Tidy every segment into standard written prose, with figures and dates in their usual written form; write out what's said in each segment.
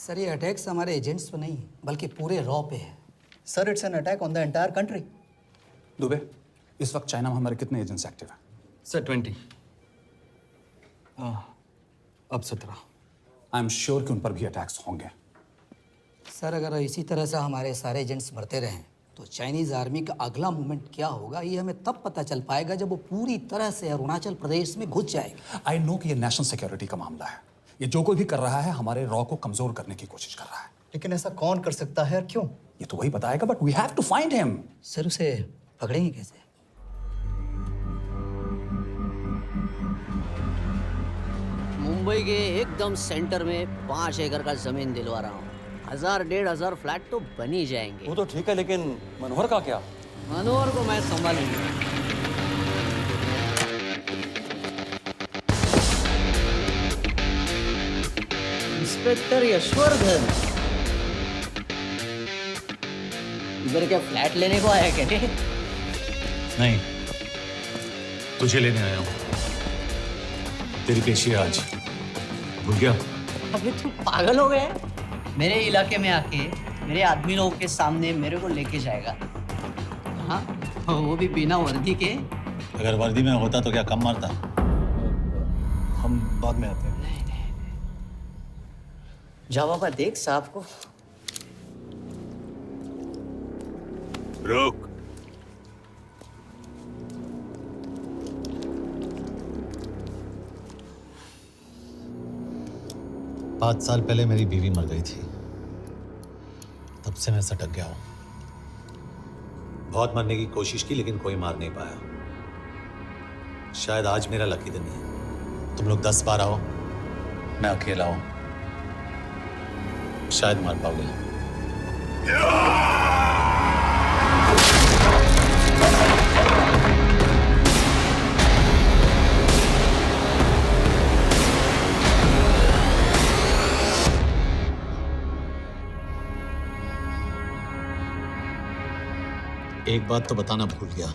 Sir ये attacks हमारे agents पे नहीं बल्कि पूरे रॉ पे है। Sir it's an attack on the entire country. Dubey, इस वक्त चाइना में हमारे कितने एजेंट्स एक्टिव हैं? सर 20। अब 17। आई एम श्योर कि उन पर भी अटैक्स होंगे। सर अगर इसी तरह से हमारे सारे एजेंट्स मरते रहें तो चाइनीज़ आर्मी का अगला मूवमेंट क्या होगा ये हमें तब पता चल पाएगा जब वो पूरी तरह से अरुणाचल प्रदेश में घुस जाएगी। आई नो कि ये नेशनल सिक्योरिटी का मामला है। ये जो कोई भी कर रहा है हमारे रॉ को कमजोर करने की कोशिश कर रहा है। लेकिन ऐसा कौन कर सकता है और क्यों? ये तो वही बताएगा, but we have to find him. Sir उसे पकड़ेंगे कैसे? मुंबई के एकदम सेंटर में 5 एकड़ का जमीन दिलवा रहा हूँ। 1000-1500 फ्लैट तो बन ही जाएंगे। वो तो ठीक है, लेकिन मनोहर का क्या? मनोहर को मैं संभालूंगा। इंस्पेक्टर यशवर्धन, इधर क्या फ्लैट लेने को आया क्या? नहीं, तुझे लेने आया हूँ। तेरी पेशी है आज, भूल गया? अबे तू पागल हो गया है? मेरे इलाके में आके मेरे आदमी लोगों के सामने मेरे को लेके जाएगा? हाँ, वो भी बिना वर्दी के। अगर वर्दी में होता तो क्या कम मारता? हम बाद में आते हैं। जा बाबा, देख साहब को। रुक। पाँच साल पहले मेरी बीवी मर गई थी, तब से मैं सटक गया हूं। बहुत मरने की कोशिश की लेकिन कोई मार नहीं पाया। शायद आज मेरा लकी दिन है। तुम लोग 10 बार आओ, मैं अकेला हूं, शायद मार पाओगे। एक बात तो बताना भूल गया,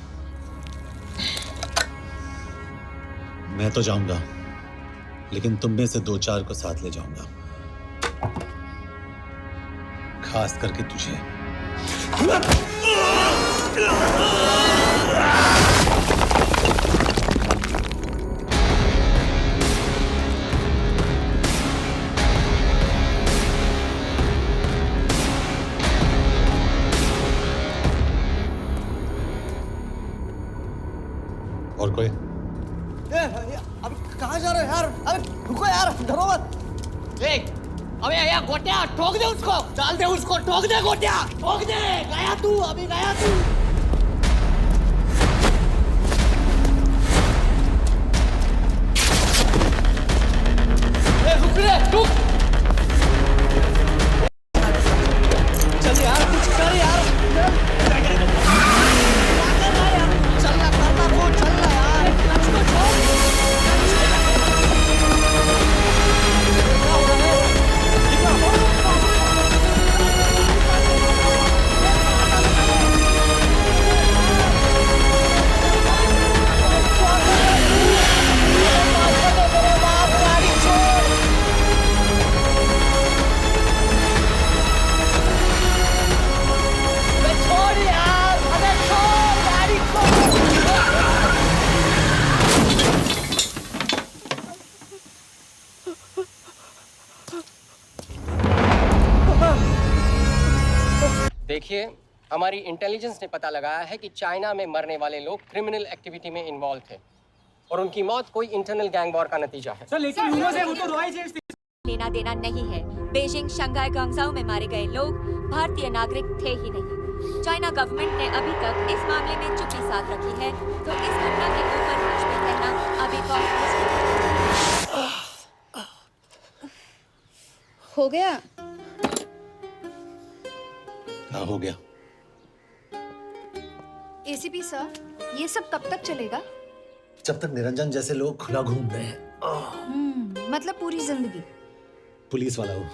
मैं तो जाऊंगा लेकिन तुम में से 2-4 को साथ ले जाऊंगा, खास करके तुझे। और कोई? अबे कहाँ जा रहे हो यार? अबे रुको यार, डरो मत। देख, अबे या गोटिया ठोक दे उसको, डाल दे उसको, ठोक दे गोटिया, ठोक दे। गया तू, अभी गया तू। रुक रे, रुक। चल यार, कुछ कर यार। चलना करना को चलना यार, क्लच को छोड़। देखिए, हमारी इंटेलिजेंस ने पता लगाया है कि चाइना में मरने वाले लोग क्रिमिनल एक्टिविटी में इन्वॉल्व थे और उनकी मौत कोई इंटरनल गैंग वॉर का नतीजा है। सर लेकिन वो तो लेना देना नहीं है। बीजिंग, शंघाई, ग्वांगझाओ में मारे गए लोग भारतीय नागरिक थे ही नहीं। चाइना गवर्नमेंट ने अभी तक इस मामले में चुप्पी साध रखी है, तो इस घटना के ऊपर कुछ भी कहना अभी बहुत हो गया। हाँ, हो गया। एसीपी सर, ये सब कब तक चलेगा? जब तक निरंजन जैसे लोग खुला घूम रहे हैं। मतलब पूरी जिंदगी? पुलिस वाला हूँ,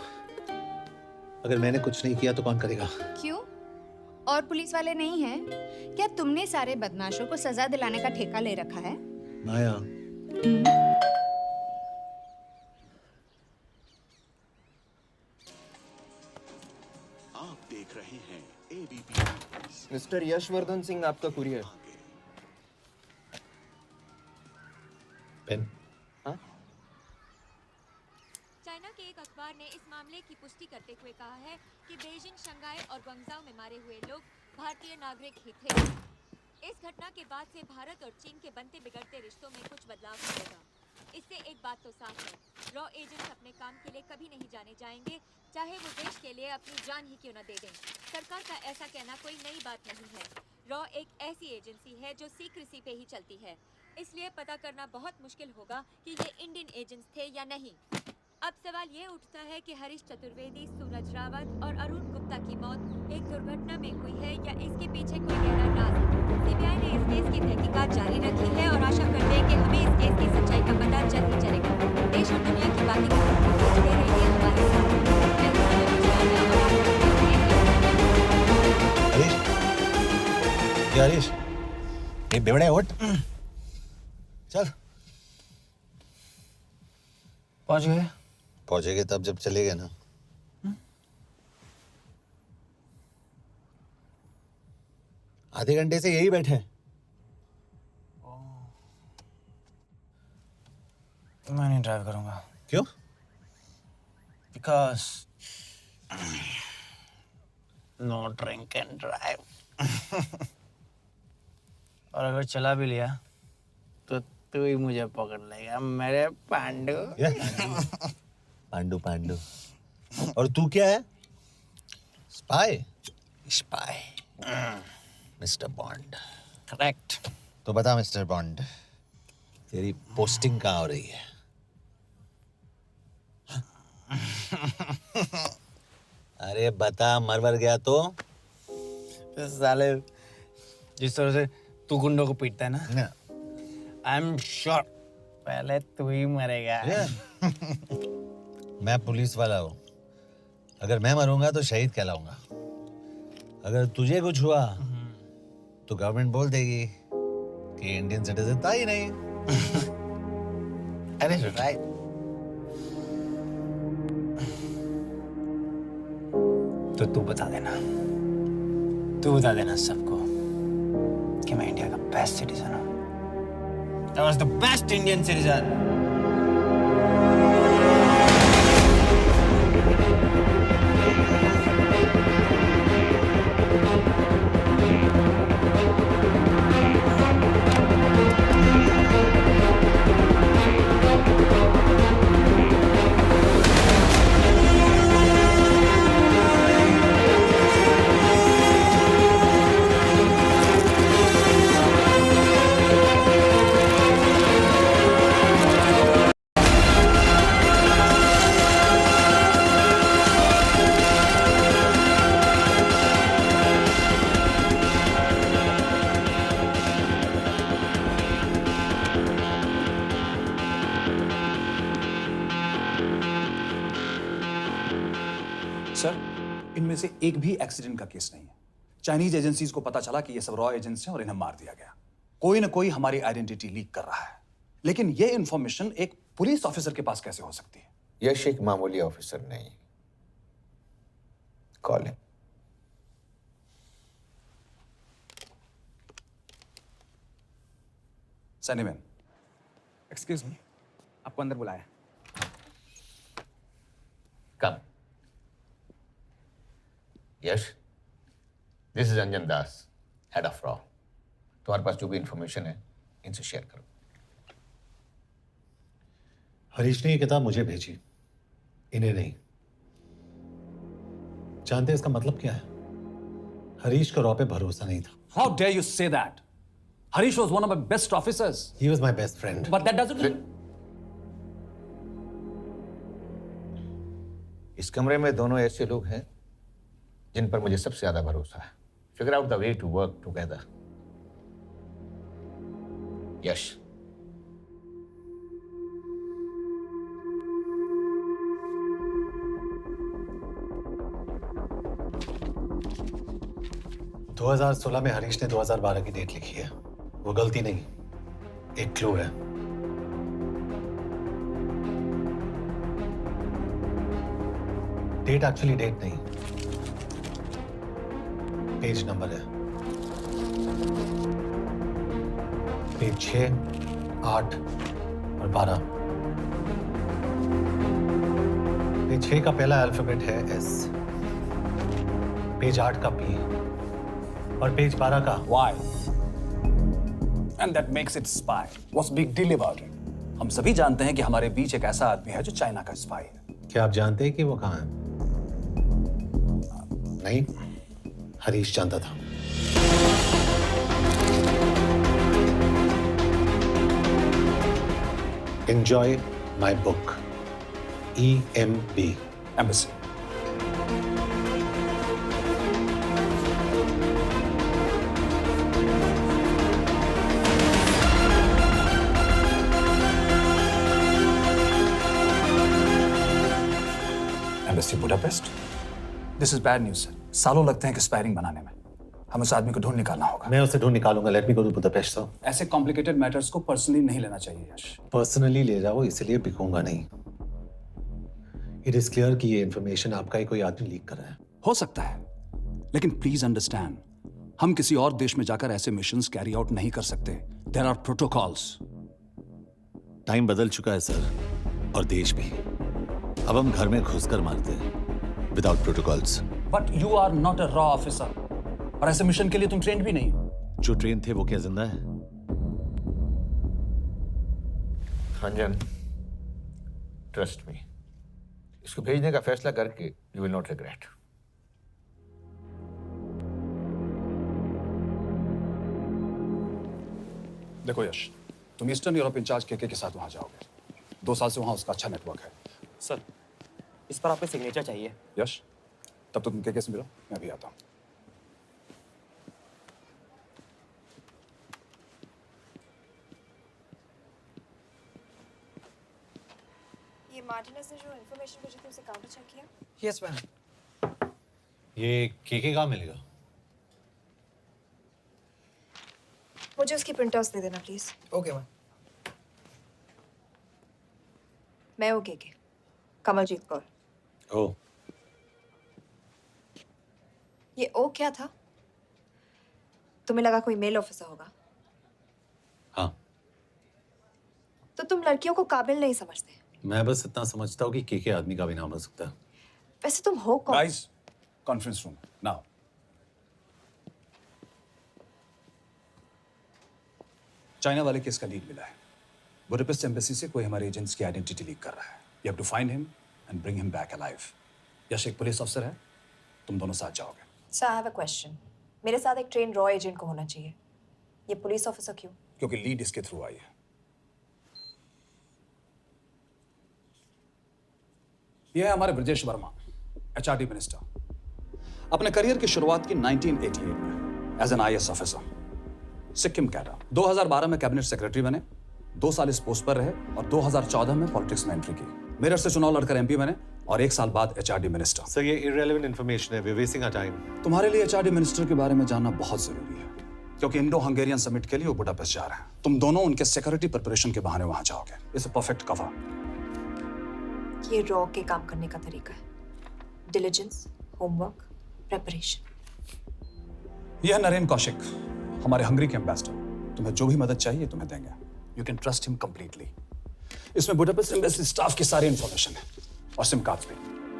अगर मैंने कुछ नहीं किया तो कौन करेगा? क्यों? और पुलिस वाले नहीं हैं? क्या तुमने सारे बदमाशों को सजा दिलाने का ठेका ले रखा है? माया, मिस्टर यशवर्धन सिंह आपका कुरियर। पेन। चाइना के एक अखबार ने इस मामले की पुष्टि करते हुए कहा है कि बीजिंग, शंघाई और ग्वांगझाओ में मारे हुए लोग भारतीय नागरिक ही थे। इस घटना के बाद से भारत और चीन के बनते बिगड़ते रिश्तों में कुछ बदलाव होगा। इससे एक बात तो साफ है, रॉ एजेंट्स अपने काम के लिए कभी नहीं जाने जाएंगे, चाहे वो देश के लिए अपनी जान ही क्यों न दे दें। सरकार का ऐसा कहना कोई नई बात नहीं है। रॉ एक ऐसी एजेंसी है जो सीक्रेसी पे ही चलती है, इसलिए पता करना बहुत मुश्किल होगा कि ये इंडियन एजेंट्स थे या नहीं। अब सवाल ये उठता है कि हरीश चतुर्वेदी, सूरज रावत और अरुण गुप्ता की मौत एक दुर्घटना में हुई है या इसके पीछे कोई गहरा राज है। सीबीआई ने इस केस की तहकीकात जारी रखी है और आशा करते हैं कि हमें इस केस की सच्चाई का पता जल्द ही चलेगा। देश और दुनिया की बातें दे रही है हमारे साथ। हरीश, ये बेवड़े उठ, चल। पहुंच गए? पहुंचेंगे तब जब चलेंगे ना। आधे घंटे से यही बैठे हैं। मैं नहीं ड्राइव करूंगा। क्यों? Because no drink and drive. और अगर चला भी लिया तो तू ही मुझे पकड़ लेगा मेरे पांडू। पांडू पांडू। और तू क्या है? Spy. Spy. Mister bond. Correct. तो बता मिस्टर बॉन्ड, तेरी पोस्टिंग कहाँ हो रही है? अरे बता, मरवर गया तो? साले जिस तरह से तू गुंडों को पीटता है ना, आई एम श्योर पहले तू ही मरेगा। मैं पुलिस वाला हूँ, अगर मैं मरूंगा तो शहीद कहलाऊंगा। अगर तुझे कुछ हुआ तो गवर्नमेंट बोल देगी कि इंडियन सिटीजन था ही नहीं। अरे राइट। तो तू बता देना सबको कि मैं इंडिया का बेस्ट सिटीजन हूँ। I was the best Indian citizen. Sir, इनमें से एक भी एक्सीडेंट का केस नहीं है। चाइनीज एजेंसीज को पता चला कि ये सब रॉ एजेंट्स हैं और इन्हें मार दिया गया। कोई ना कोई हमारी आइडेंटिटी लीक कर रहा है, लेकिन ये इंफॉर्मेशन एक पुलिस ऑफिसर के पास कैसे हो सकती है? यश एक मामूली ऑफिसर नहीं। Call him. सनीमैन, एक्सक्यूज मी, आपको अंदर बुलाया। Come. Yash, this is Anjan Das, head of रॉ। तुम्हारे पास जो भी इंफॉर्मेशन है इनसे शेयर करो। हरीश ने ये किताब मुझे भेजी, इन्हें नहीं। जानते हैं इसका मतलब क्या है? हरीश को रॉ पे भरोसा नहीं था। How dare you say that? Harish was one of my best officers. He was my best friend. But that doesn't... इस कमरे में दोनों ऐसे लोग हैं जिन पर मुझे सबसे ज्यादा भरोसा है। Figure out the way to work together. Yash, दो 2016 में हरीश ने 2012 की डेट लिखी है। वो गलती नहीं, एक क्लू है। डेट एक्चुअली डेट नहीं, पेज नंबर है। पेज 6, 8 और 12। पेज 6 का पहला अल्फाबेट है S, पेज 8 का P और पेज 12 का Why? And that makes it spy. What's big deal about it? हम सभी जानते हैं कि हमारे बीच एक ऐसा आदमी है जो चाइना का स्पाई है। क्या आप जानते हैं कि वो कहाँ है? नहीं, हरीश जानता था। Enjoy my book. EMB. Embassy. Embassy Budapest. This is bad news, sir. सालों लगते हैं एक्सपायरिंग बनाने में। हमें उस आदमी को ढूंढ निकालना होगा। मैं उसे ढूंढ निकालूंगा। Let me go to Budapest sir. ऐसे कॉम्प्लिकेटेड मैटर्स को पर्सनली नहीं लेना चाहिए यश। पर्सनली ले जाओ, इसलिए बिकूंगा नहीं। इट इज क्लियर कि ये इंफॉर्मेशन आपका ही कोई आदमी लीक कर रहा है। हो सकता है, लेकिन प्लीज अंडरस्टैंड, हम किसी और देश में जाकर ऐसे मिशंस कैरी आउट नहीं कर सकते। There are protocols. टाइम बदल चुका है सर, और देश भी। अब हम घर में घुसकर मारते हैं without protocols. But you are not a रॉ ऑफिसर, और ऐसे मिशन के लिए तुम ट्रेंड भी नहीं हो। जो ट्रेन थे वो क्या जिंदा है? रंजन, ट्रस्ट मी, इसको भेजने का फैसला करके यू विल नॉट रिग्रेट। देखो यश, तुम ईस्टर्न यूरोप इंचार्ज के साथ वहां जाओगे। 2 साल से वहां उसका अच्छा नेटवर्क है। सर, इस पर आपके सिग्नेचर चाहिए। यश, तब तो तुम के से मिलो, मैं भी आता हूँ। ये मार्टिनेस ने जो इन्फॉर्मेशन भेजी थी उसे काउंटर चेक किया? Yes ma'am. ये के कहाँ मिलेगा? मुझे उसकी प्रिंटआउट्स दे देना प्लीज। Okay ma'am. मैं हूँ के कमलजीत कौर। ओ, ये ओ क्या था? तुम्हें लगा कोई मेल ऑफिसर होगा? हाँ। तो तुम लड़कियों को काबिल नहीं समझते? मैं बस इतना समझता हूँ कि के आदमी का भी नाम हो सकता है। वैसे तुम हो कौन? Guys, conference room now. China वाले केस का लीड मिला है। बुडापेस्ट एम्बेसी से कोई हमारे एजेंट्स की आइडेंटिटी लीक कर रहा है। You have to find him and bring him back alive. Yash एक पुलिस अफसर है, तुम दोनों साथ जाओगे। Sir, I have a question. मेरे साथ एक ट्रेन रॉ एजेंट को होना चाहिए। ये पुलिस ऑफिसर क्यों? क्योंकि लीड इसके थ्रू आई है। यह है हमारे ब्रजेश वर्मा, HRD मिनिस्टर। अपने करियर की शुरुआत की 1988 में as an IAS officer. Sikkim cadre. 2012 में कैबिनेट सेक्रेटरी बने, 2 साल इस पोस्ट पर रहे और 2014 में पॉलिटिक्स में एंट्री की। मेरठ से चुनाव लड़कर MP बने और 1 साल बाद HRD मिनिस्टर। सर, ये इररिलेवेंट इंफॉर्मेशन है। We wasting our time. तुम्हारे लिए HRD मिनिस्टर के बारे में जानना बहुत जरूरी है, क्योंकि इंडो हंगेरियन समिट के लिए वो बुडापेस्ट जा रहे हैं। तुम दोनों उनके सिक्योरिटी प्रिपरेशन के बहाने वहां जाओगे। It's a perfect cover. ये रॉ के काम करने का तरीका है। Diligence, homework, preparation. यह है नरेन कौशिक, हमारे हंगरी के एम्बेसडर। तुम्हें जो भी मदद चाहिए तुम्हें देंगे। You can trust him completely. इसमें बुडापेस्ट एम्बेसी स्टाफ की सारी इंफॉर्मेशन है और सिम कार्ड्स भी।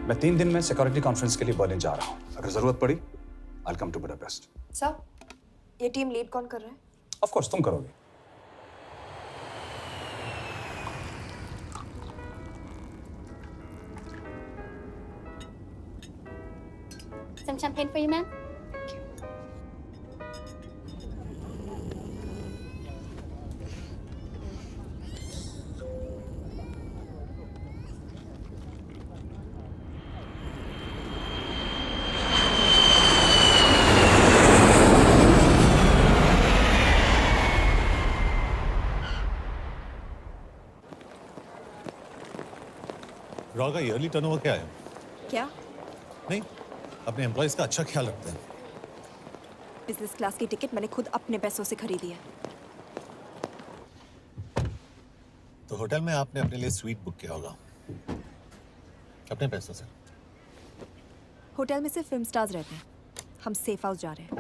मैं 3 दिन में सिक्योरिटी कॉन्फ्रेंस के लिए बर्लिन जा रहा हूँ। अगर जरूरत पड़ी, I will come to Budapest. Sir, ये टीम लीड कौन कर रहा है? ऑफ कोर्स तुम करोगे। Some champagne for you, ma'am? Raw का ईयरली टर्नओवर क्या है? क्या? नहीं, अपने एम्प्लॉइज का अच्छा ख्याल रखते हैं। बिजनेस क्लास की टिकट मैंने खुद अपने पैसों से खरीदी है। तो होटल में आपने अपने लिए स्वीट बुक किया होगा अपने पैसों से। होटल में सिर्फ फिल्म स्टार्स रहते हैं। हम सेफ हाउस जा रहे हैं।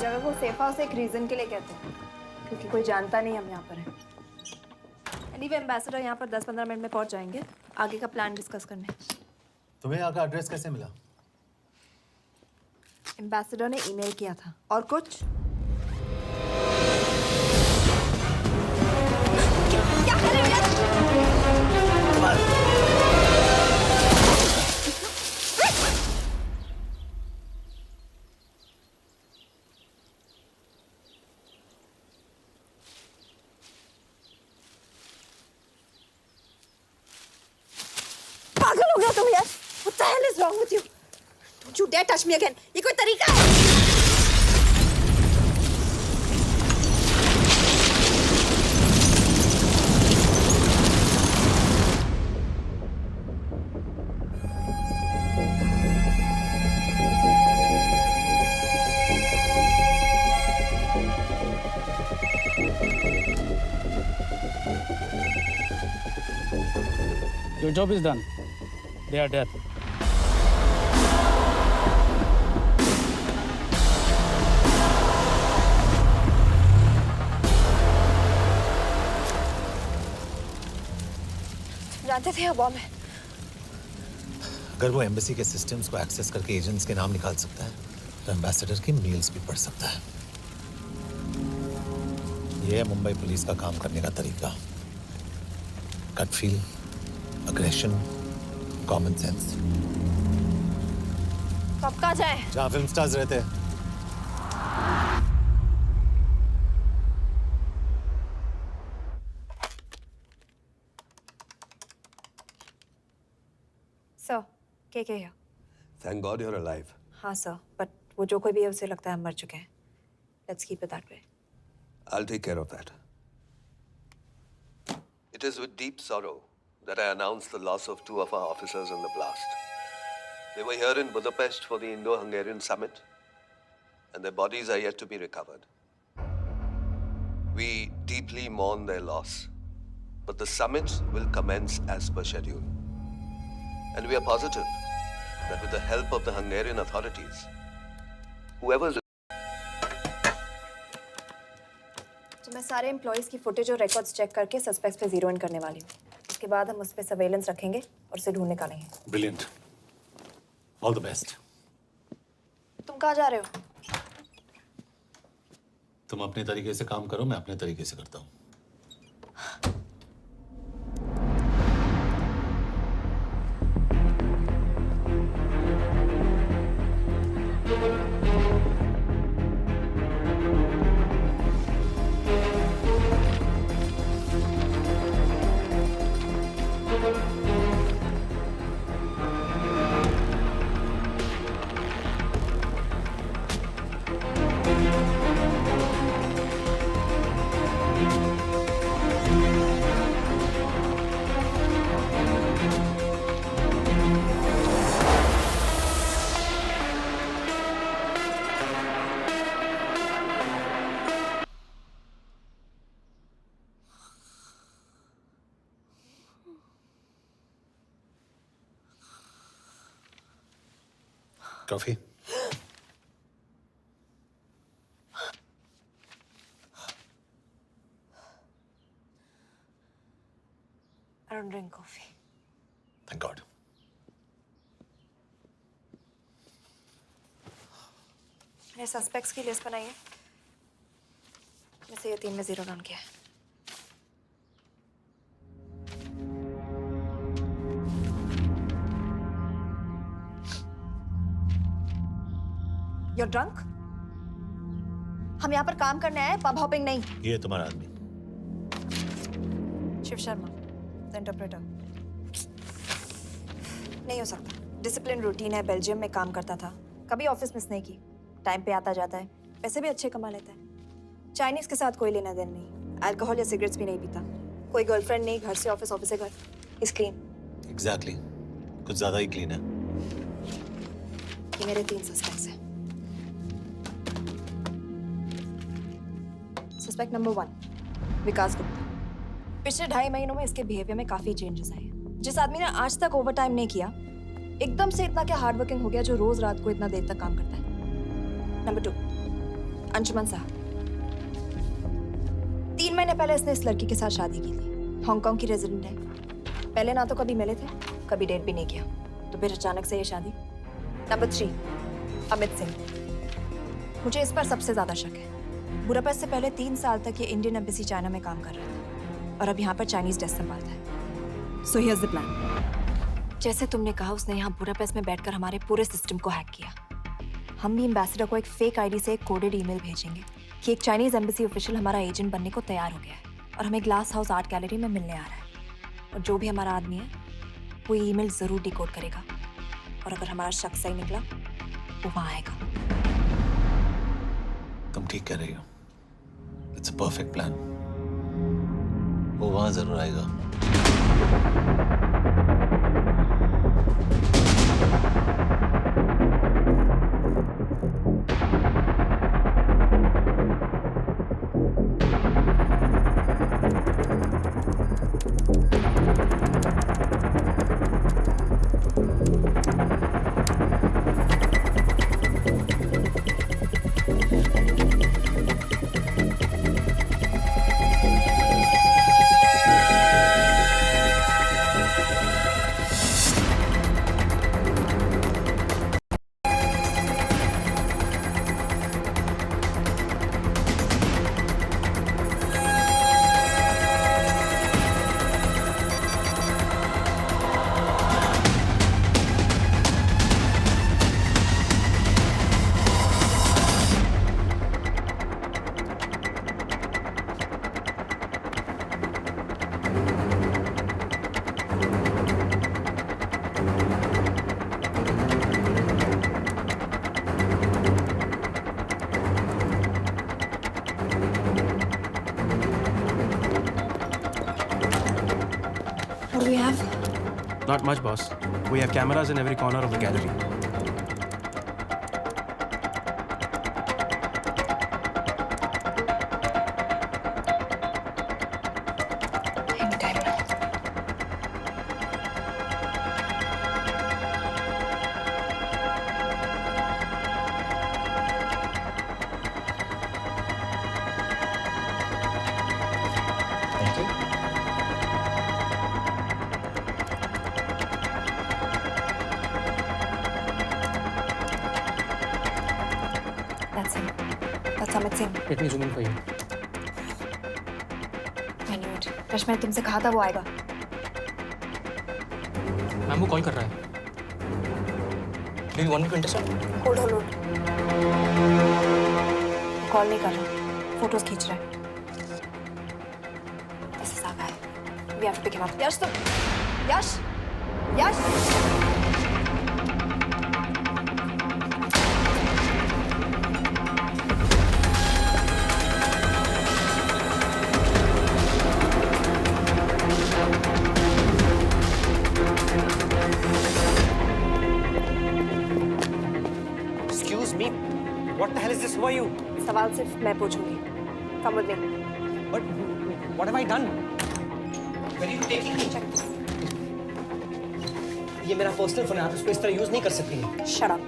जगह को सेफ हाउस एक रीजन के लिए कहते हैं, क्योंकि कोई जानता नहीं हम यहाँ पर हैं। एनीवे एम्बेसडर यहाँ पर 10-15 मिनट में पहुँच जाएंगे आगे का प्लान डिस्कस करने। तुम्हें यहाँ का एड्रेस कैसे मिला? एम्बेसडर ने ईमेल किया था। और कुछ? क्या कर रहे हो यार? पागल हो गया तुम यार? What the hell is wrong with you? Don't you dare touch me again. ये कोई तरीका है? Your job is done. They are dead. जानते थे बॉम्ब है। अगर वो एम्बेसी के सिस्टम्स को एक्सेस करके एजेंट्स के नाम निकाल सकता है तो एम्बेसडर की मेल्स भी पढ़ सकता है। ये है मुंबई पुलिस का काम करने का तरीका। Gut feel, aggression, common sense. कब कहाँ जाए? जहाँ फिल्म स्टार्स रहते हैं। सर, के here? Thank God you're alive. हाँ सर, बट वो जो कोई भी है उसे लगता है हम मर चुके हैं। Let's keep it that way. I'll take care of that. It is with deep sorrow that I announce the loss of 2 of our officers in the blast. They were here in Budapest for the Indo-Hungarian summit, and their bodies are yet to be recovered. We deeply mourn their loss, but the summit will commence as per schedule. And we are positive that with the help of the Hungarian authorities, whoever... तो मैं सारे employees की footage और records check करके suspects पे zero in करने वाली हूँ। उसके बाद हम उस पे सर्वेलेंस रखेंगे और उसे ढूंढ निकालेंगे। ब्रिलियंट। All the best. तुम कहाँ जा रहे हो? तुम अपने तरीके से काम करो, मैं अपने तरीके से करता हूँ। Coffee? I don't drink coffee. Thank God. मैंने सस्पेक्ट्स की लिस्ट बनाई है। वैसे ये 3 में जीरो डाउन किया है। You're drunk? हम यहाँ पर काम करने आए, पब हॉपिंग नहीं। ये तुम्हारा आदमी। Shiv Sharma, the interpreter. नहीं हो सकता। डिसिप्लिन रूटीन है, बेल्जियम में काम करता था, कभी ऑफिस मिस नहीं की, टाइम पे आता जाता है, पैसे भी अच्छे कमा लेता है। चाइनीज के साथ कोई लेना देना नहीं, अल्कोहल या सिगरेट्स भी नहीं पीता, कोई गर्लफ्रेंड नहीं, घर से ऑफिस, ऑफिस से घर। Is clean. एग्जैक्टली, कुछ ज्यादा ही क्लीन है। ये मेरे 3 सस्पेक्ट्स हैं। सस्पेक्ट नंबर 1, विकास गुप्ता। पिछले 2.5 महीनों में इसके बिहेवियर में काफी चेंजेस आए हैं। जिस आदमी ने आज तक ओवरटाइम नहीं किया, एकदम से इतना क्या हार्ड वर्किंग हो गया जो रोज रात को इतना देर तक काम करता है। नंबर 2, अंशुमन साहब, 3 महीने पहले इसने इस लड़की के साथ शादी की थी। हांगकांग की रेजिडेंट है। पहले ना तो कभी मिले थे, कभी डेट भी नहीं किया, तो फिर अचानक से ये शादी। नंबर 3, अमित सिंह। मुझे इस पर सबसे ज्यादा शक है। बुडापेस्ट से पहले 3 साल तक ये इंडियन एम्बेसी चाइना में काम कर रहा था और अब यहाँ पर चाइनीज डेस्क संभालता है। So here's the plan. जैसे तुमने कहा, उसने यहाँ बुडापेस्ट में बैठकर हमारे पूरे सिस्टम को हैक किया। हम भी एम्बेसडर को एक फेक आईडी से एक कोडेड ईमेल भेजेंगे कि एक चाइनीज एम्बेसी ऑफिशियल हमारा एजेंट बनने को तैयार हो गया है और हमें ग्लास हाउस आर्ट गैलरी में मिलने आ रहा है। और जो भी हमारा आदमी है वो ईमेल जरूर डिकोड करेगा और अगर हमारा शक सही निकला वो वहां आएगा। तुम ठीक कह रही हो। It's a perfect plan. वो वहां जरूर आएगा। What do we have? Not much, boss. We have cameras in every corner of the gallery. Anytime now. Thank you. That's him. That's Amit Singh. Let me zoom in for you. I knew it. Rush, मैंने तुमसे कहा था वो आएगा। Ma'am वो call कर रहा है। Do you want me to intercept? Hold hold. Call नहीं कर रहा, फोटोज खींच रहा है। This is our guy. We have to pick him up. यश, तुम Yash Yash Excuse me. What the hell is this? Who are you? सवाल सिर्फ मैं पूछूंगी। Come with me. But what have I done? Where are you taking me? Check this. ये मेरा personal phone है, आप इसको इस तरह यूज नहीं कर सकती हैं। Shut up.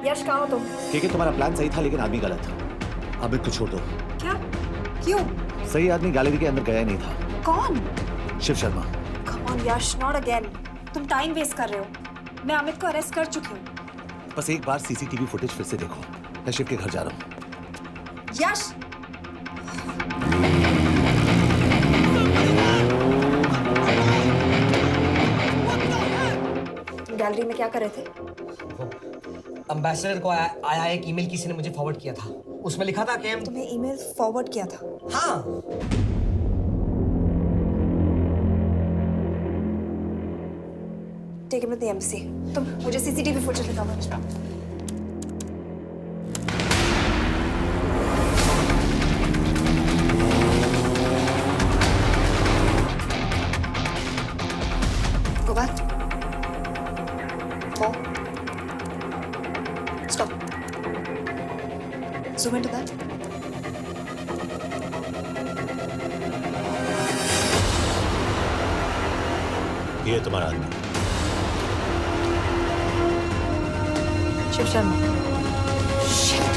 यश, कहाँ हो तुम? ठीक है, तुम्हारा प्लान सही था लेकिन आदमी गलत था। अमित को छोड़ दो। क्या? क्यों? सही आदमी गैलरी के अंदर गया ही नहीं था। कौन? Shiv Sharma. Come on Yash, not again. तुम टाइम वेस्ट कर रहे हो। मैं अमित को अरेस्ट कर चुकी हूँ। बस एक बार सीसीटीवी फुटेज फिर से देखो। मैं शिव के घर जा रहा हूँ। यश, तुम गैलरी में क्या कर रहे थे? एम्बेसडर को आया एक ईमेल किसी ने मुझे फॉरवर्ड किया था। उसमें लिखा था कि हम तुम्हें ईमेल फॉरवर्ड किया था? हाँ। Take him to the embassy. तुम मुझे सीसीटीवी फुटेज दिखाओ। Go back. More. Stop. Zoom into that. ये तुम्हारा आदमी। शिव शर्मा। Shit.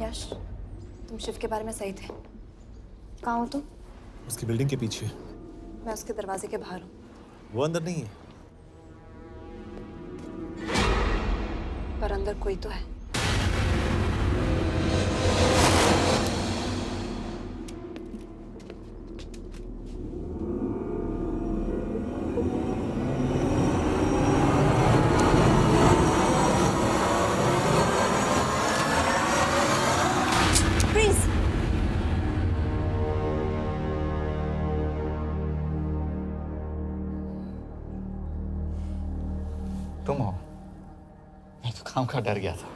यश, तुम शिव के बारे में सही थे। कहाँ हो तुम? उसकी बिल्डिंग के पीछे। मैं उसके दरवाजे के बाहर हूँ। वो अंदर नहीं है। पर अंदर कोई तो है। तुम हो? मैं तो काम का डर गया था।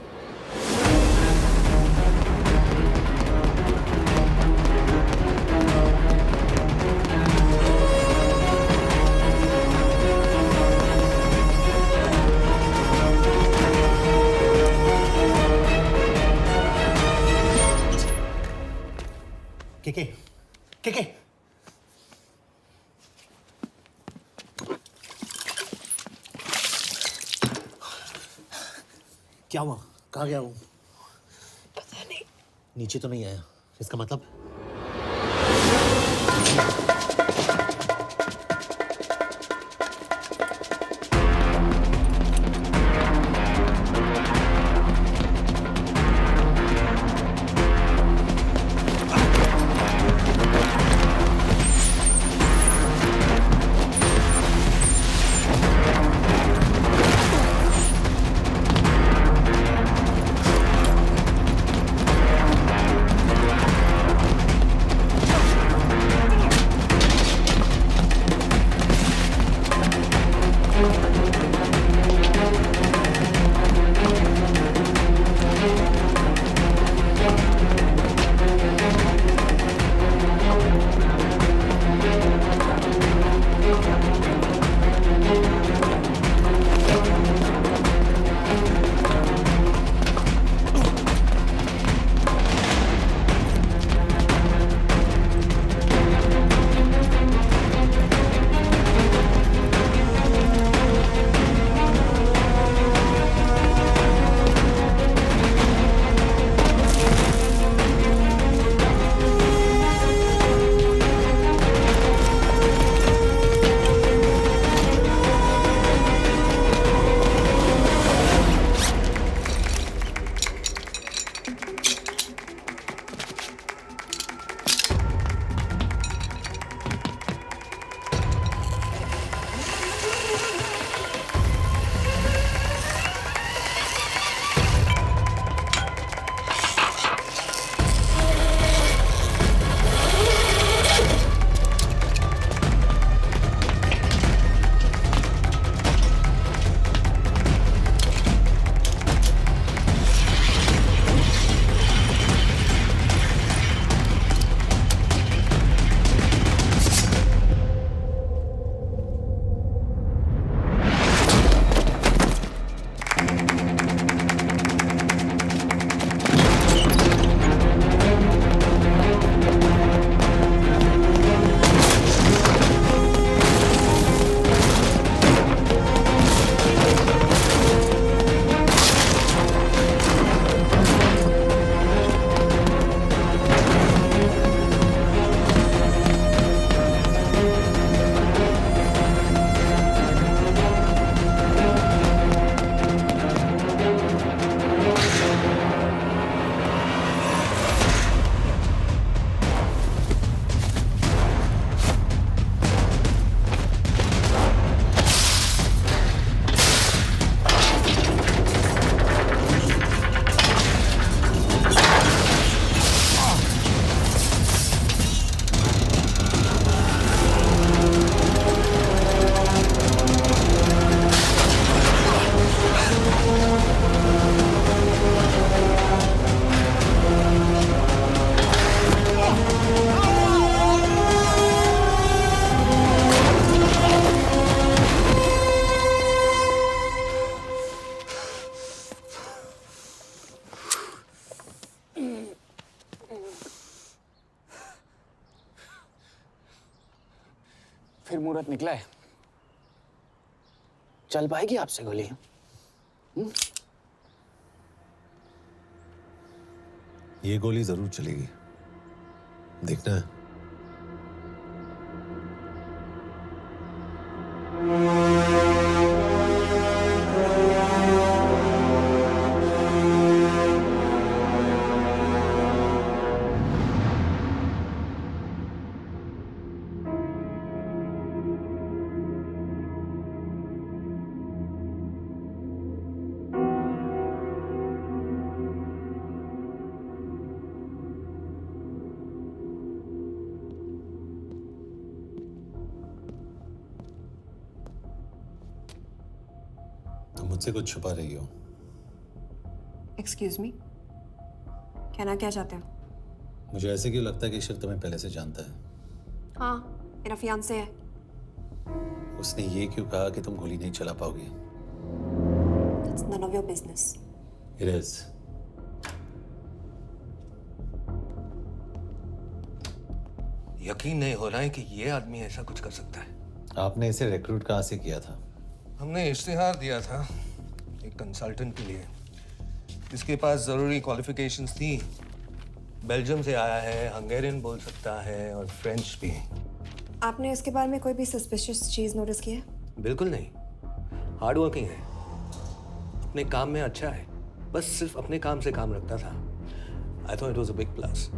के क्या हुआ? कहाँ गया वो? पता नहीं। नीचे तो नहीं आया, इसका मतलब? फिर मुहूर्त निकला है। चल पाएगी आपसे गोली? ये गोली जरूर चलेगी, देखना है। तुम मुझसे कुछ छुपा रही हो। एक्सक्यूज मी, कहना क्या चाहते हो? मुझे ऐसे क्यों लगता है कि ईश्वर तुम्हें पहले से जानता है? हाँ, मेरा फियांसे है। उसने ये क्यों कहा कि तुम गोली नहीं चला पाओगी? It's none of your business. It is. यकीन नहीं हो रहा है कि ये आदमी ऐसा कुछ कर सकता है। आपने इसे रिक्रूट कहाँ से किया था? हमने इश्तिहार दिया था एक कंसल्टेंट के लिए, जिसके पास ज़रूरी क्वालिफिकेशंस थी। बेल्जियम से आया है, हंगेरियन बोल सकता है और फ्रेंच भी। आपने इसके बारे में कोई भी सस्पिशियस चीज़ नोटिस की है? बिल्कुल नहीं, हार्ड वर्किंग है, अपने काम में अच्छा है, बस सिर्फ अपने काम से काम रखता था। I thought it was a big plus.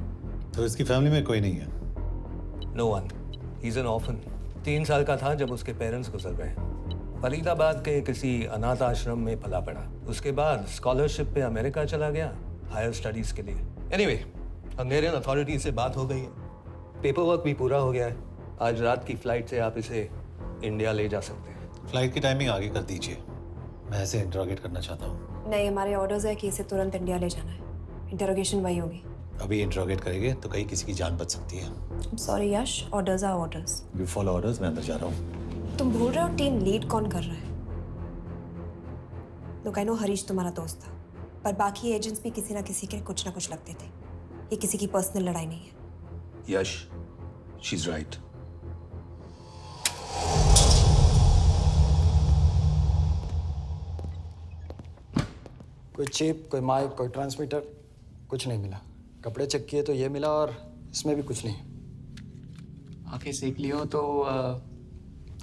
तो इसकी फैमिली में कोई नहीं है? No one, he is an orphan. 3 साल का था जब उसके पेरेंट्स गुजर गए। फरीदाबाद के किसी अनाथ आश्रम में पला पड़ा। उसके बाद स्कॉलरशिप पे अमेरिका चला गया हायर स्टडीज के लिए। एनीवे, हंगेरियन अथॉरिटी से बात हो गई है, पेपर वर्क भी पूरा हो गया है। आज रात की फ्लाइट से आप इसे इंडिया ले जा सकते हैं। फ्लाइट की टाइमिंग आगे कर दीजिए, मैं इसे इंट्रोगेट करना चाहता हूँ। नहीं, हमारे ऑर्डर्स है कि इसे तुरंत इंडिया ले जाना है। इंटरोगेशन वही होगी। अभी इंट्रोगेट करेंगे तो कहीं किसी की जान बच सकती है। Sorry Yash, orders are orders. You follow orders, मैं अंदर जा रहा हूँ। तुम भूल रहे हो टीम लीड कौन कर रहा है? लोग आई नो हरीश तुम्हारा दोस्त था, पर बाकी एजेंट्स भी किसी ना किसी के कुछ ना कुछ लगते थे। ये किसी की पर्सनल लड़ाई नहीं है। यश, शी इज राइट। कोई चिप, कोई माइक, कोई ट्रांसमीटर, कुछ नहीं मिला। कपड़े चेक किए तो ये मिला और इसमें भी कुछ नहीं। आंखें सेक लियो तो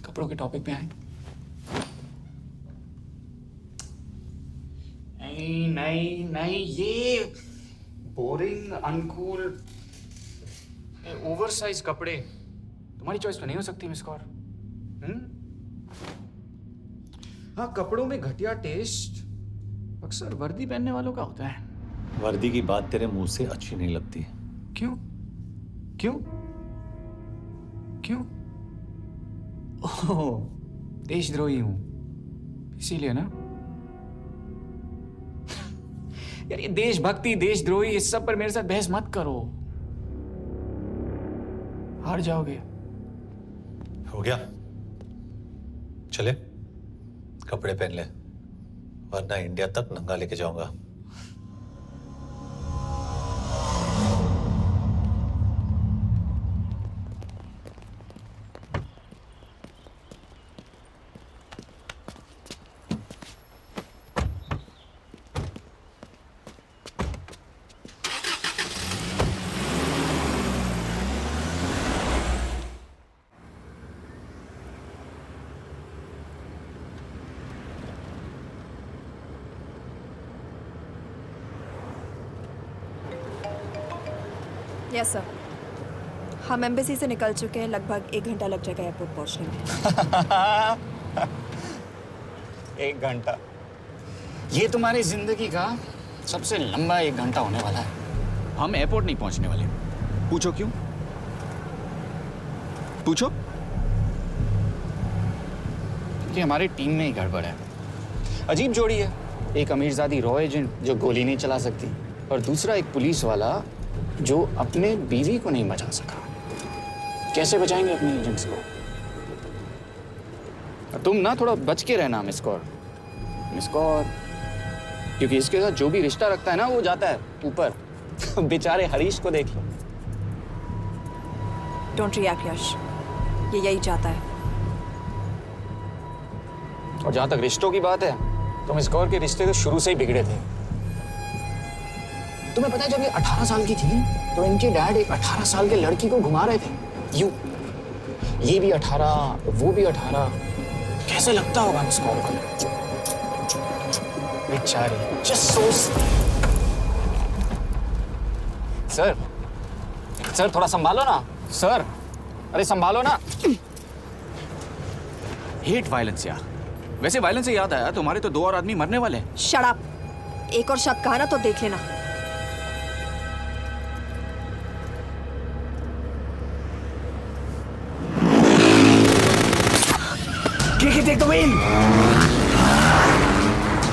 कपड़ों के टॉपिक पे आए। नहीं नहीं नहीं, ये बोरिंग, अनकूल, ओवरसाइज कपड़े तुम्हारी चॉइस पे नहीं हो सकती मिस कौर। हाँ, कपड़ों में घटिया टेस्ट अक्सर वर्दी पहनने वालों का होता है। वर्दी की बात तेरे मुंह से अच्छी नहीं लगती। क्यों क्यों क्यों? ओह, देशद्रोही हूं इसीलिए ना। यार ये देशभक्ति, देशद्रोही, इस सब पर मेरे साथ बहस मत करो, हार जाओगे। हो गया, चले कपड़े पहन ले, वरना इंडिया तक नंगा लेके जाऊंगा। यस सर, हम एम्बेसी से निकल चुके हैं। लगभग 1 घंटा लग जाएगा एयरपोर्ट पहुंचने में। 1 घंटा? ये तुम्हारी जिंदगी का सबसे लंबा 1 घंटा होने वाला है। हम एयरपोर्ट नहीं पहुंचने वाले। पूछो क्यों? पूछो। कि हमारी टीम में ही गड़बड़ है। अजीब जोड़ी है, एक अमीरजादी रॉ एजेंट जो गोली नहीं चला सकती, और दूसरा एक पुलिस वाला जो अपने बीवी को नहीं बचा सका। कैसे बचाएंगे अपने एजेंट्स को? तुम ना थोड़ा बच के रहना मिस कौर, क्योंकि इसके साथ जो भी रिश्ता रखता है ना वो जाता है ऊपर। बेचारे हरीश को देख लो। डोंट रिएक्ट यश, ये यही चाहता है। और जहां तक रिश्तों की बात है तो मिस कौर के रिश्ते तो शुरू से ही बिगड़े थे। तुम्हें पता है जब ये 18 साल की थी तो इनके डैड एक 18 साल के लड़की को घुमा रहे थे यूं, ये भी 18 वो भी 18। कैसे लगता होगा मिस कौर को? बेचारी, जस्ट सो। सर थोड़ा संभालो ना सर, अरे संभालो ना। हेट वायलेंस यार। वैसे वायलेंस से याद आया, तुम्हारे तो 2 और आदमी मरने वाले हैं। Shut up. एक और शब्द कहा ना तो देख लेना।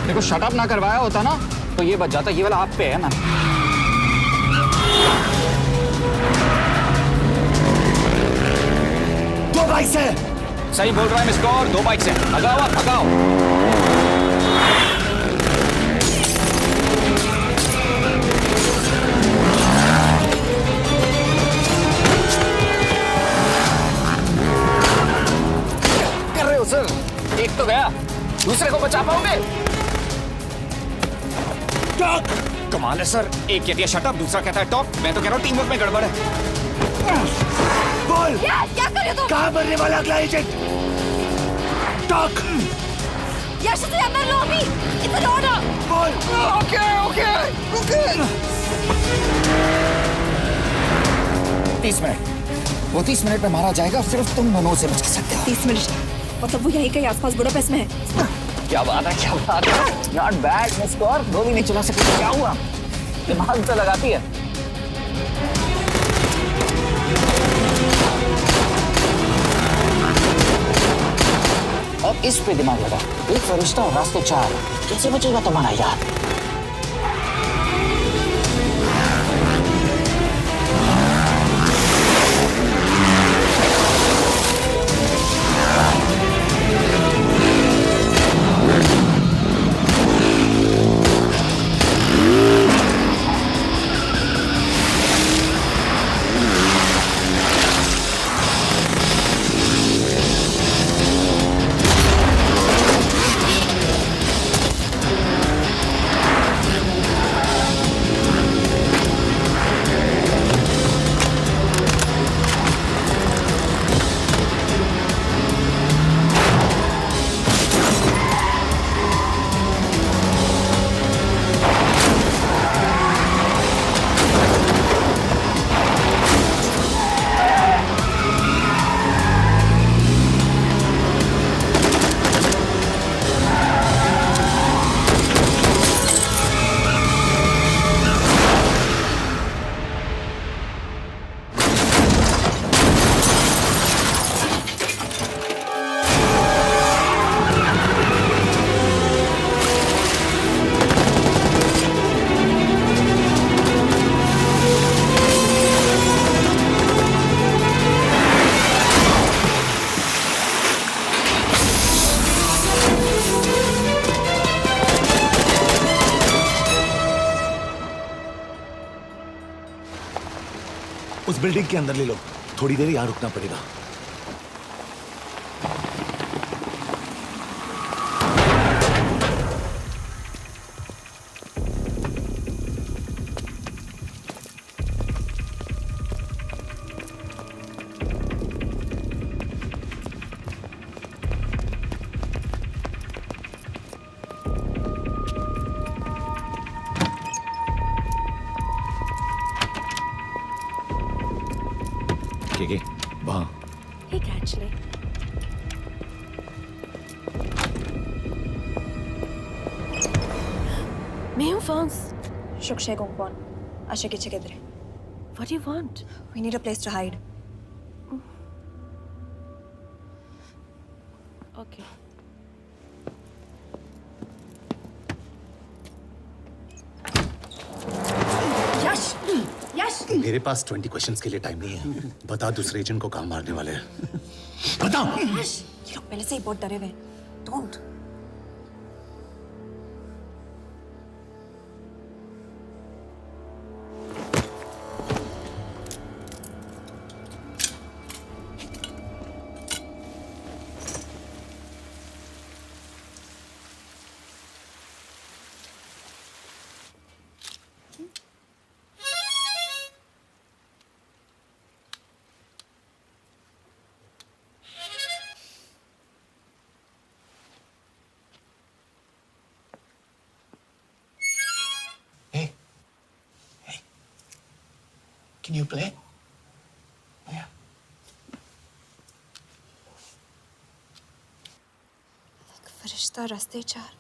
देखो शट अप ना करवाया होता ना तो ये बच जाता। ये वाला आप पे है ना। दो बाइक्स है। सही बोल रहा है मिस कौर, 2 बाइक्स हैं। भगाओ आप, भगाओ। कर रहे हो सर? एक तो गया, दूसरे को बचा पाओगे? कमाल है सर, एक कहती है शट अप, दूसरा कहता है टॉप। मैं तो कह रहा हूँ टीम वर्क में गड़बड़ है। बोल, क्या कर रहे हो तुम? कहाँ मरने वाला अगला एजेंट? टॉक। यश से अंदर लो अभी। It's an order. बोल। ओके। 30 मिनट। वो 30 मिनट में मारा जाएगा, सिर्फ तुम दोनों से बच सकते हो। 30 मिनट मतलब वो यहीं कहीं आसपास बुडापेस्ट में है। क्या बात है, क्या बात है। नॉट बैड मिस कौर, गोली नहीं चला सकती। क्या हुआ? दिमाग तो लगाती है। अब इस पे दिमाग लगा। एक फरिश्ता और रास्ते 4। कैसे बचेगा तुम्हारा यार? उस बिल्डिंग के अंदर ले लो, थोड़ी देर यहाँ रुकना पड़ेगा। वहाँ ठीक है एक्चुअली। मैं हूँ फ्रांस। शुक्शे गोंगपॉन। आशा की जगह दे। What do you want? We need a place to hide. Okay. यश, यश। मेरे पास 20 क्वेश्चंस के लिए टाइम नहीं है। बता दूसरे एजेंट को कहाँ मारने वाले हैं। बताओ। यश, ये लोग पहले से ही बहुत डरे हुए हैं। Don't. Can you play? Yeah. फरिश्ता रास्ते चार।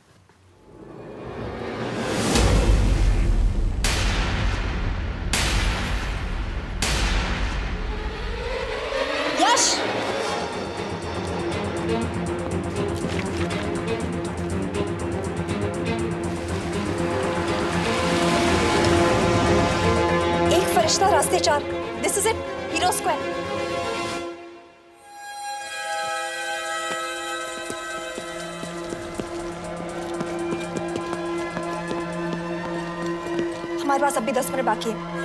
यश! एक फरिश्ता रास्ते चार। This is it. Hero Square. हमारे पास अब भी 10 मिनट बाकी है।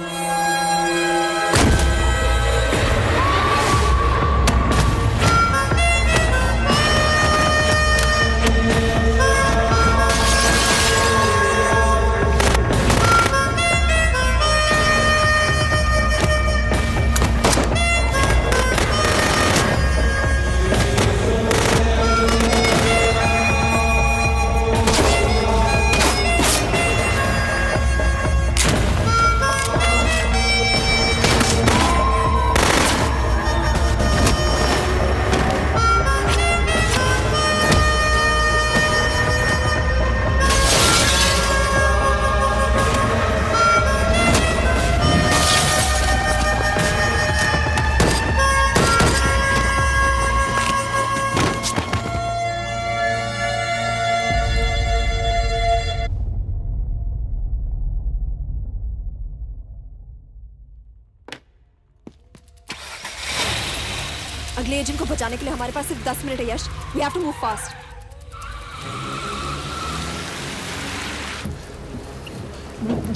अगले एजेंट को बचाने के लिए हमारे पास सिर्फ 10 मिनट है Yash. We have to move fast.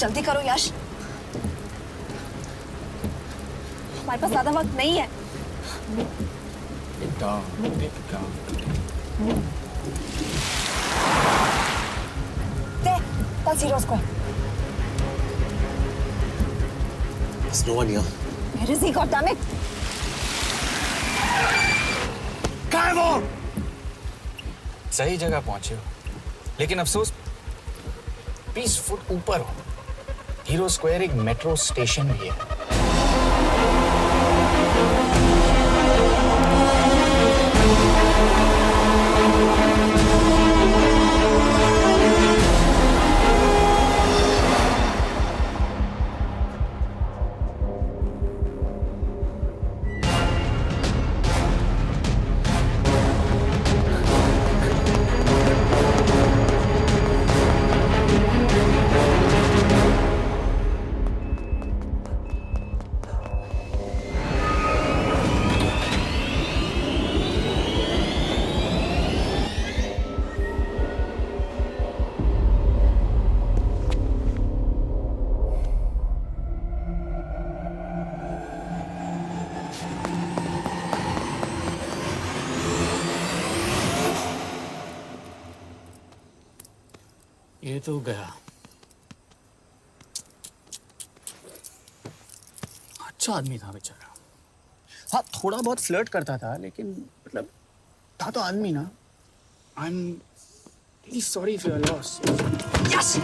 जल्दी करो यश, हमारे पास ज्यादा वक्त नहीं है। That's Hero Square. There's no one here. Where is he? God damn it! कहाँ है वो? सही जगह पहुंचे हो, लेकिन अफसोस 20 फुट ऊपर हो। हीरो स्क्वायर एक मेट्रो स्टेशन भी है। ये तो गया। अच्छा आदमी था बेचारा। हाँ, थोड़ा बहुत फ्लर्ट करता था, लेकिन मतलब था तो आदमी ना। I am really sorry for your loss. Yash!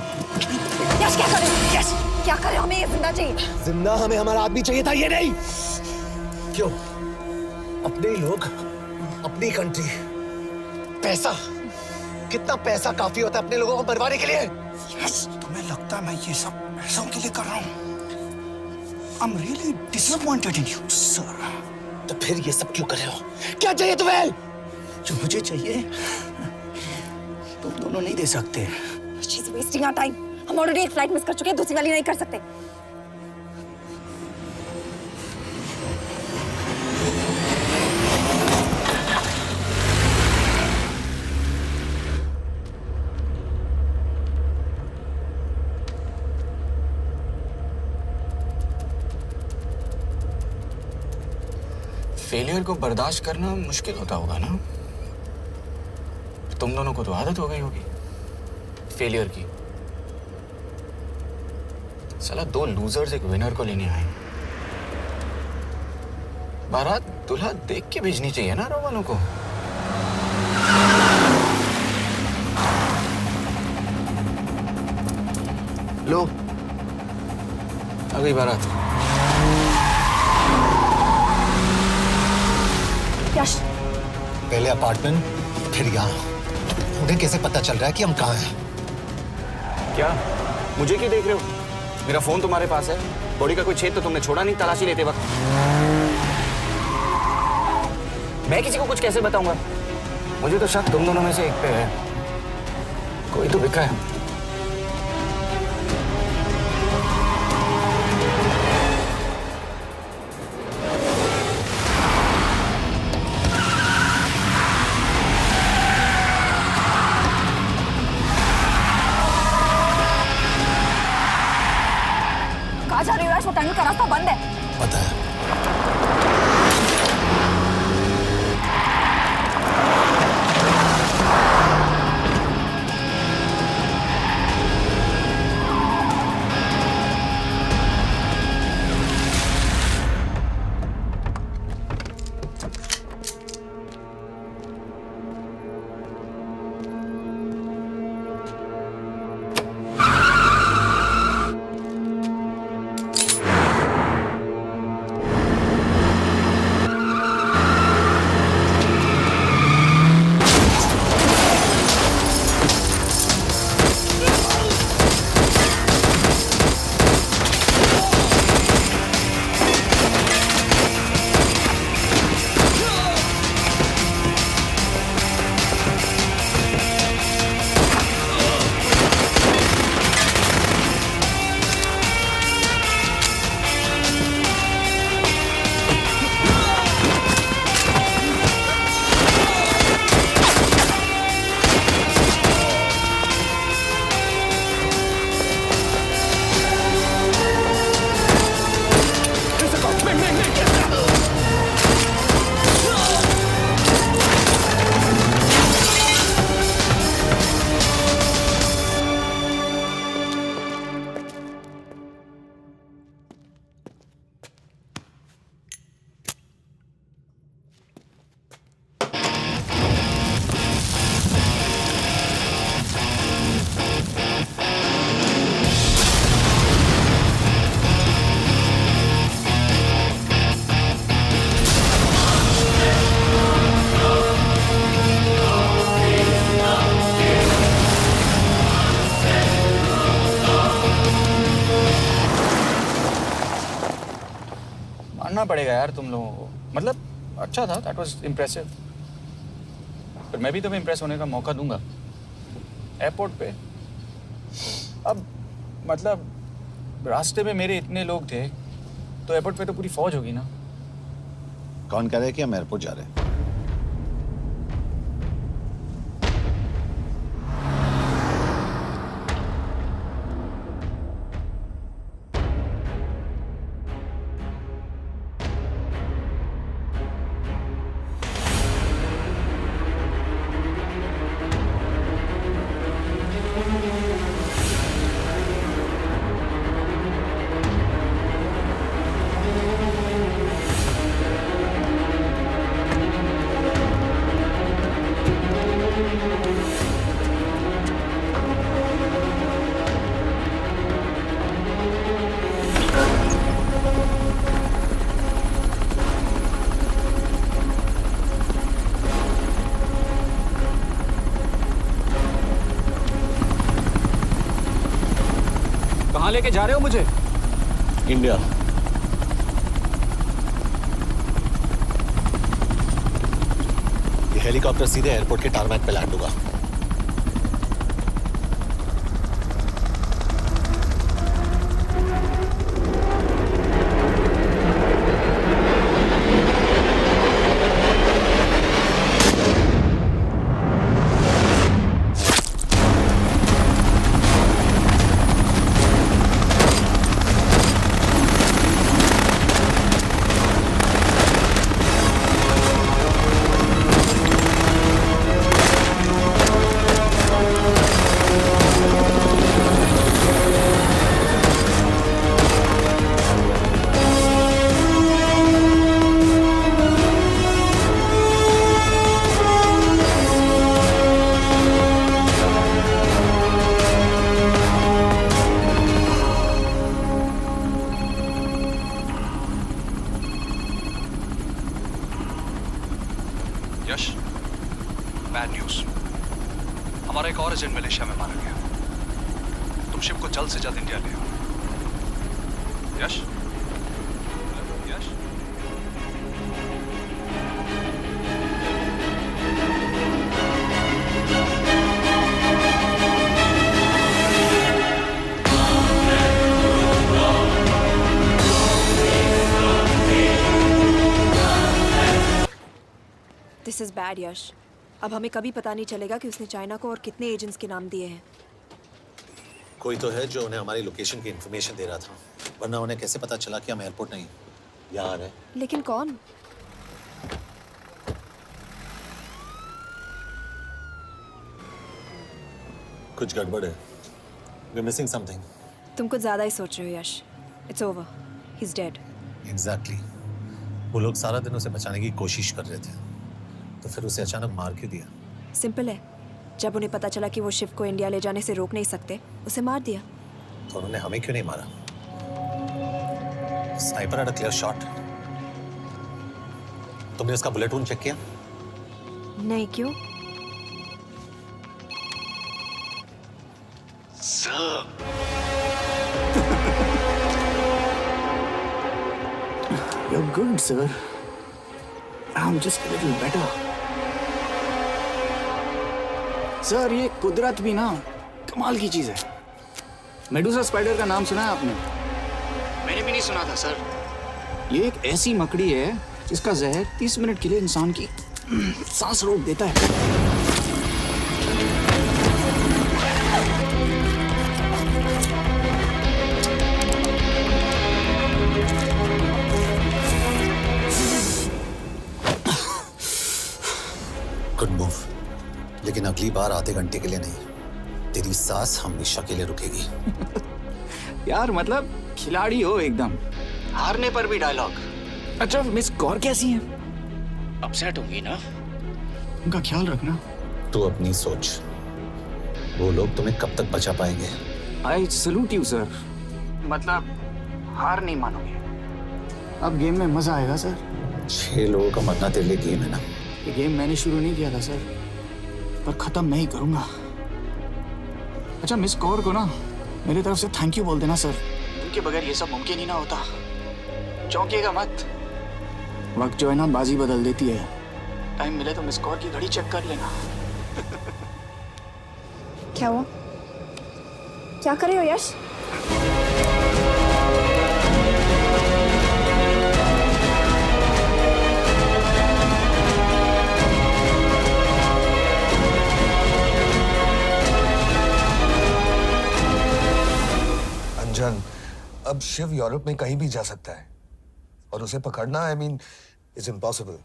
Yash क्या करे? यश क्या करे? हमें ये जिंदा चाहिए। जिंदा हमें हमारा आदमी चाहिए था, ये नहीं। क्यों? अपने ही लोग, अपनी कंट्री, पैसा। कितना पैसा काफी होता है अपने लोगों को मरवाने के लिए? यस, तुम्हें लगता है मैं ये सब पैसों के लिए कर रहा हूँ? आई am really disappointed in you sir. तो फिर ये सब क्यों कर रहे हो? क्या चाहिए तुम्हें? जो मुझे चाहिए तुम दोनों नहीं दे सकते। She's wasting our time. हम ऑलरेडी एक फ्लाइट मिस कर चुके हैं, दूसरी वाली नहीं कर सकते। फेलियर को बर्दाश्त करना मुश्किल होता होगा ना? तुम दोनों को तो आदत हो गई होगी फेलियर की। साला 2 लूजर्स एक विनर को लेने आए। बारात दूल्हा देख के भेजनी चाहिए ना रो वालों को। लो, आ गई बारात। यश, पहले अपार्टमेंट, फिर यहाँ। उन्हें कैसे पता चल रहा है कि हम कहाँ हैं? क्या मुझे क्यों देख रहे हो? मेरा फोन तुम्हारे पास है। बॉडी का कोई छेद तो तुमने छोड़ा नहीं तलाशी लेते वक्त। मैं किसी को कुछ कैसे बताऊंगा? मुझे तो शक तुम दोनों में से एक पे है। कोई तो बिका है। कहाँ जा रही हो यश? वो टनल का रास्ता बंद है। पता है। मानना पड़ेगा यार तुम लोगों को। मतलब अच्छा था, दैट वाज इम्प्रेसिव। पर मैं भी तुम्हें इम्प्रेस होने का मौका दूंगा एयरपोर्ट पे। अब मतलब रास्ते में मेरे इतने लोग थे तो एयरपोर्ट पे तो पूरी फौज होगी ना। कौन कह रहा है कि हम एयरपोर्ट जा रहे हैं? कहाँ लेके जा रहे हो मुझे? इंडिया। ये हेलीकॉप्टर सीधे एयरपोर्ट के टारमैक पे लैंड होगा। यश, बैड न्यूज। हमारा एक और एजेंट मलेशिया में मारा गया। तुम शिप को जल्द से जल्द इंडिया ले आओ। यश, यश। दिस इज बैड यश। अब हमें कभी पता नहीं चलेगा कि उसने चाइना को और कितने एजेंट्स के नाम दिए हैं। कोई तो है जो उन्हें हमारी लोकेशन की इंफॉर्मेशन दे रहा था, वरना उन्हें कैसे पता चला कि हम एयरपोर्ट नहीं यहाँ आ रहे हैं? लेकिन कौन? कुछ गड़बड़ है। We're missing something. तुम कुछ ज्यादा ही सोच रहे हो Yash. It's over, he is dead. Exactly. वो लोग सारा दिन उसे बचाने की कोशिश कर रहे थे, तो फिर उसे अचानक मार क्यों दिया? सिंपल है, जब उन्हें पता चला कि वो शिव को इंडिया ले जाने से रोक नहीं सकते, उसे मार दिया। तो उन्होंने हमें क्यों नहीं मारा? Sniper had a clear shot. तुमने उसका बुलेट वूंड चेक किया? नहीं, क्यों? You're good, sir. I'm just a little better. Sir, ये कुदरत भी ना कमाल की चीज है। मेडुसा स्पाइडर का नाम सुना है आपने? मैंने भी नहीं सुना था सर। ये एक ऐसी मकड़ी है जिसका जहर 30 मिनट के लिए इंसान की सांस रोक देता है। गुड मूव, लेकिन अगली बार आधे घंटे के लिए नहीं, तेरी सांस हमेशा के लिए रुकेगी। यार मतलब खिलाड़ी हो एकदम, हारने पर भी डायलॉग। अच्छा, मिस कौर कैसी हैं? अपसेट होंगी ना? उनका ख्याल रखना। तू अपनी सोच, वो लोग तुम्हें कब तक बचा पाएंगे? I salute you sir. मतलब हार नहीं मानोगे। अब गेम में मजा आएगा सर। 6 लोगों का मरना तेरे लिए गेम है ना? ये गेम मैंने शुरू नहीं किया था सर, पर खत्म मैं ही करूंगा। अच्छा, मिस कौर को ना मेरी तरफ से थैंक यू बोल देना सर। उनके बगैर ये सब मुमकिन ही ना होता। चौंकिएगा मत, वक्त जो है ना बाजी बदल देती है। टाइम मिले तो मिस कौर की घड़ी चेक कर लेना। क्या हुआ? क्या कर रहे हो यश? अंजन, अब शिव यूरोप में कहीं भी जा सकता है और उसे पकड़ना, आई मीन, इज इम्पॉसिबल।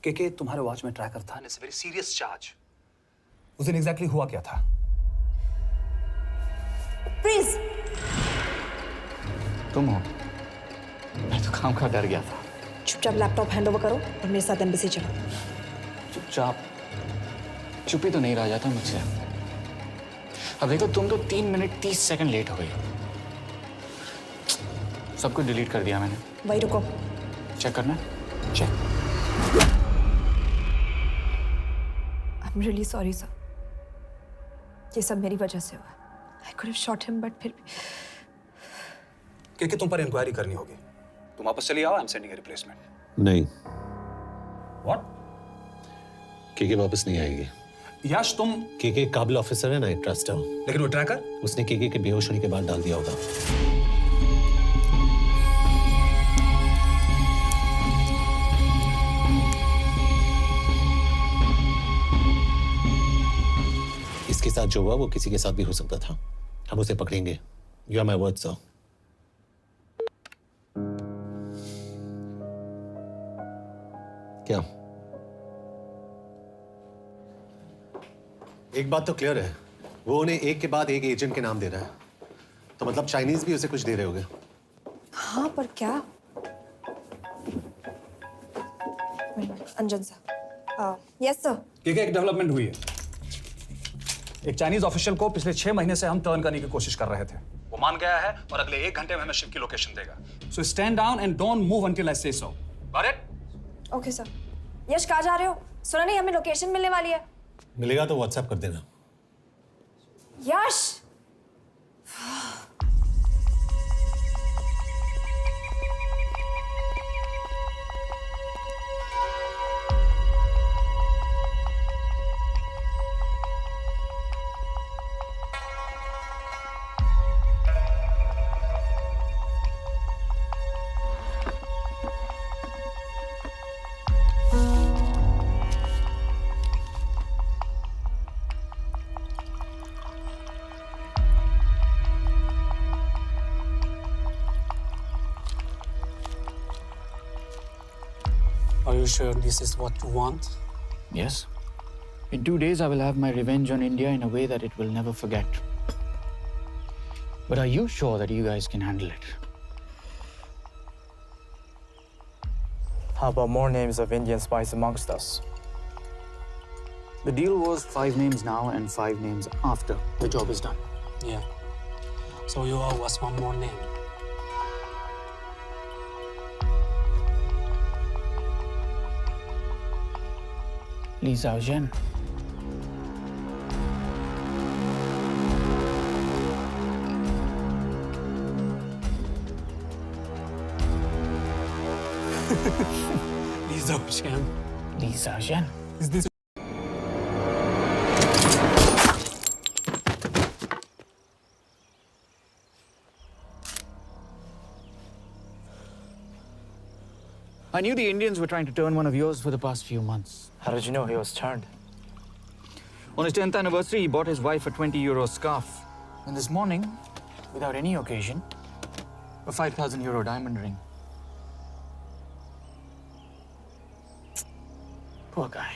के तुम्हारे वॉच में ट्रैकर था, इट्स वेरी सीरियस चार्ज। उस दिन एग्जैक्टली हुआ क्या था? प्लीज। तुम हो? मैं तो काम का डर गया था। चुपचाप लैपटॉप हैंड ओवर करो और मेरे साथ एम्बेसी चलो। चुपचाप? चुप ही तो नहीं रहा जाता मुझसे। अब देखो, तुम तो 3 मिनट 30 सेकंड लेट हो गई। सब कुछ डिलीट कर दिया मैंने। वही रुको, चेक करना। Check. I am really sorry sir, ये सब मेरी वजह से हुआ। I could have shot him, but फिर के तुम पर इंक्वायरी करनी होगी। तुम वापस चली आओ, I am sending a replacement. नहीं। व्हाट? के वापस नहीं आएगी। यश, तुम के काबिल ऑफिसर है ना, ट्रस्ट है। लेकिन वो ट्रैकर? उसने के बेहोश होने के बाद डाल दिया होगा। इसके साथ जो हुआ वो किसी के साथ भी हो सकता था। हम उसे पकड़ेंगे। You are my word sir. क्या? एक बात तो क्लियर है, वो उन्हें एक के बाद एक एजेंट के नाम दे रहा है, तो मतलब चाइनीज भी उसे कुछ दे रहे होंगे। हाँ, पर क्या? अंजन सर। Yes sir. एक डेवलपमेंट हुई है। एक चाइनीज ऑफिशियल को पिछले 6 महीने से हम टर्न करने की कोशिश कर रहे थे। वो मान गया है और अगले 1 घंटे में हमें शिप की लोकेशन देगा। So stand down and don't move until I say so. Got it? Okay sir. Yash, कहाँ जा रहे हो? सुना नहीं, हमें लोकेशन मिलने वाली है। मिलेगा तो व्हाट्सएप कर देना। यश, Are you sure this is what you want? Yes. In 2 days, I will have my revenge on India in a way that it will never forget. But are you sure that you guys can handle it? How about more names of Indian spies amongst us? The deal was 5 names now and 5 names after the job is done. Yeah. So you owe us one more name. Li Xiaozhen. Li Xiaozhen. Li Xiaozhen. Is this? I knew the Indians were trying to turn one of yours for the past few months. How did you know he was turned? On his 10th anniversary, he bought his wife a 20 euro scarf. And this morning, without any occasion, a 5,000 euro diamond ring. Poor guy.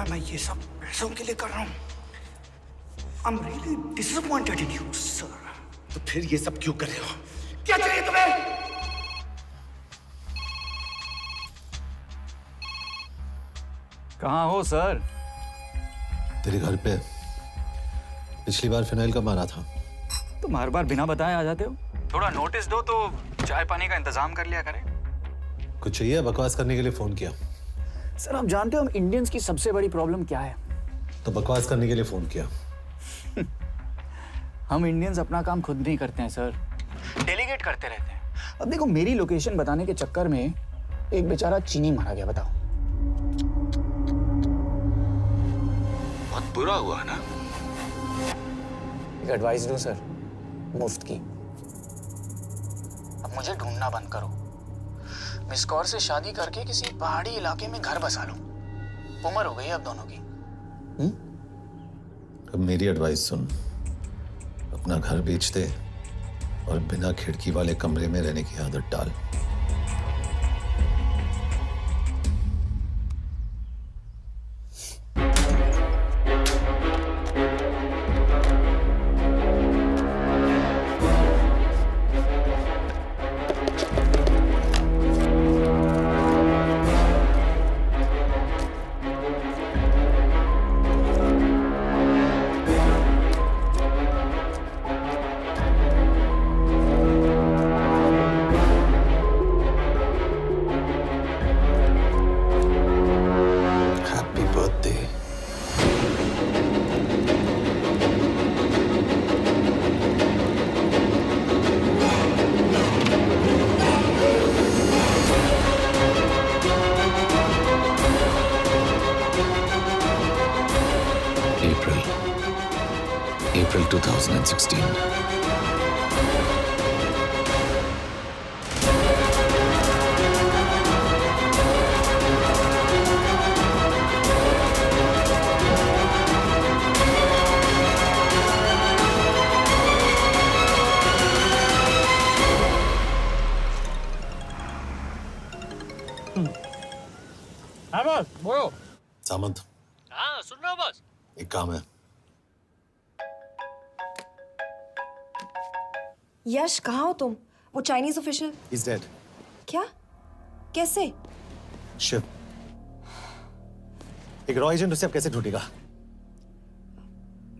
मैं ये सब पैसों के लिए कर रहा हूँ। I'm really disappointed in you, sir. तो फिर ये सब क्यों कर रहे हो? क्या चाहिए तुम्हें? कहाँ हो सर? तेरे घर पे पिछली बार फिनाइल का मारा था। तुम हर बार बिना बताए आ जाते हो। थोड़ा नोटिस दो तो चाय पानी का इंतजाम कर लिया करें। कुछ चाहिए? बकवास करने के लिए फोन किया। सर आप जानते हो हम इंडियंस की सबसे बड़ी प्रॉब्लम क्या है? तो बकवास करने के लिए फोन किया। हम इंडियंस अपना काम खुद नहीं करते हैं सर, डेलीगेट करते रहते हैं। अब देखो मेरी लोकेशन बताने के चक्कर में एक बेचारा चीनी मारा गया, बताओ। बहुत बुरा हुआ ना? एक एडवाइस दो सर, मुफ्त की। अब मुझे ढूंढना बंद करो। मिस कौर से शादी करके किसी पहाड़ी इलाके में घर बसा लो। उम्र हो गई अब दोनों की। अब मेरी एडवाइस सुन, अपना घर बेच दे और बिना खिड़की वाले कमरे में रहने की आदत डाल। April 2016. हाँ बॉस, बोलो। सामंत, हाँ सुन रहा हूँ बॉस। एक काम है। यश कहाँ हो तुम? वो चाइनीज ऑफिशियल He's dead. क्या? कैसे? शिव, एक रॉ एजेंट उसे अब कैसे ढूंढेगा?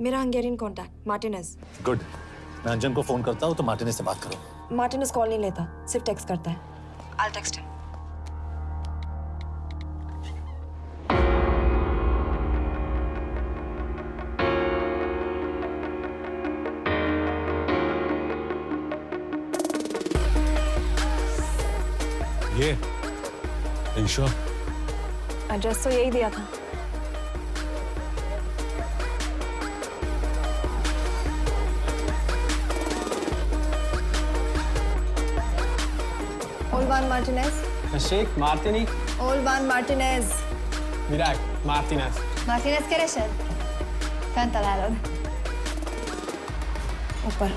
मेरा हंगेरियन कॉन्टैक्ट मार्टिनेज। गुड, मैं अंजन को फोन करता हूँ तो मार्टिनेज से बात करो। मार्टिनेज कॉल नहीं लेता, सिर्फ टेक्स्ट करता है। I'll text him. ये ईशो एड्रेस तो यही दिया था। Olvan Martinez. Sheikh Martini. Olvan Martinez. Virak Martinez. Martinez keresed? Fent találod. ऊपर।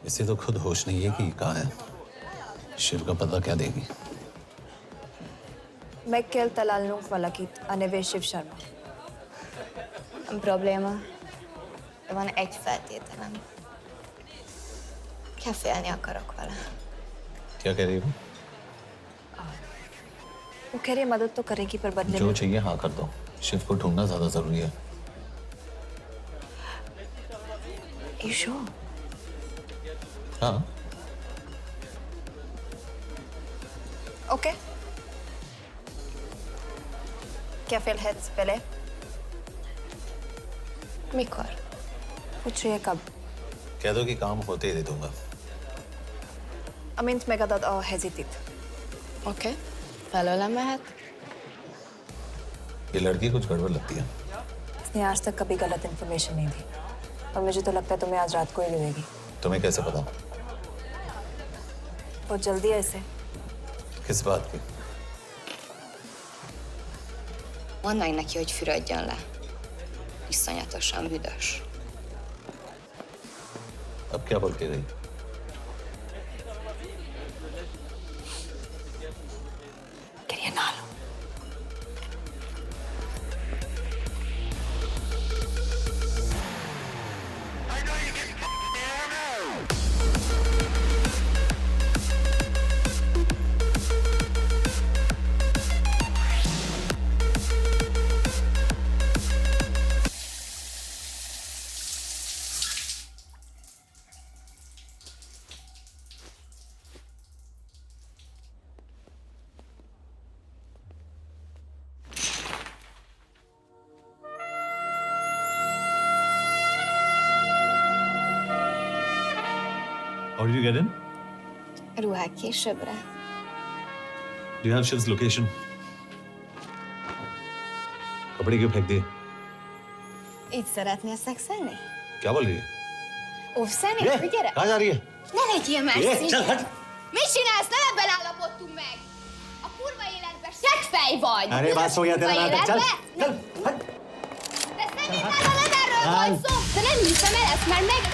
इसे तो खुद होश नहीं है कि कहाँ है। शिव का पता क्या देगी? Mekkel találnunk valakit, a neve Shiv Sharma. Nem probléma. De van egy feltételem. Kefélni akarok vele. क्या कह रही हो? वो कह रही है मदद तो करेगी पर बदले जो में। चाहिए हाँ कर दो। शिव को ढूंढना ज्यादा जरूरी है। You sure? हाँ। Okay. क्या félhetsz vele? Mikor? पूछ रही है कब? कह दो कि काम होते ही दे दूंगा। Amint megadod a hezitit. Oké. Felőlem mehet? ये लड़की कुछ गड़बड़ लगती है। इसने आज तक कभी गलत इन्फॉर्मेशन नहीं दी और मुझे तो लगता है तुम्हें आज रात को ही मिलेगी। तुम्हें कैसे पता? बहुत जल्दी है इसे। किस बात की? Mondd meg neki, hogy fürödjön le. Iszonyatosan büdös. अब क्या बोल के गई? Quería nalo. How did you get in? Ruhák későbbre. Do you have Shiv's location? कपड़े क्यों फेंक दिए? Így szeretnél szexelni? क्या बोल रही है? Óvszerni? Gyere! कहाँ जा रही है? Ne legyél messzi! चल हट! Mit csinálsz? Nem ebben állapodtunk meg! A kurva életben seggfej vagy! अरे बात हो गया तेरा नाटक, चल चल हट। De szerintem veled erről volt szó! De nem hiszem el ezt, mert meg...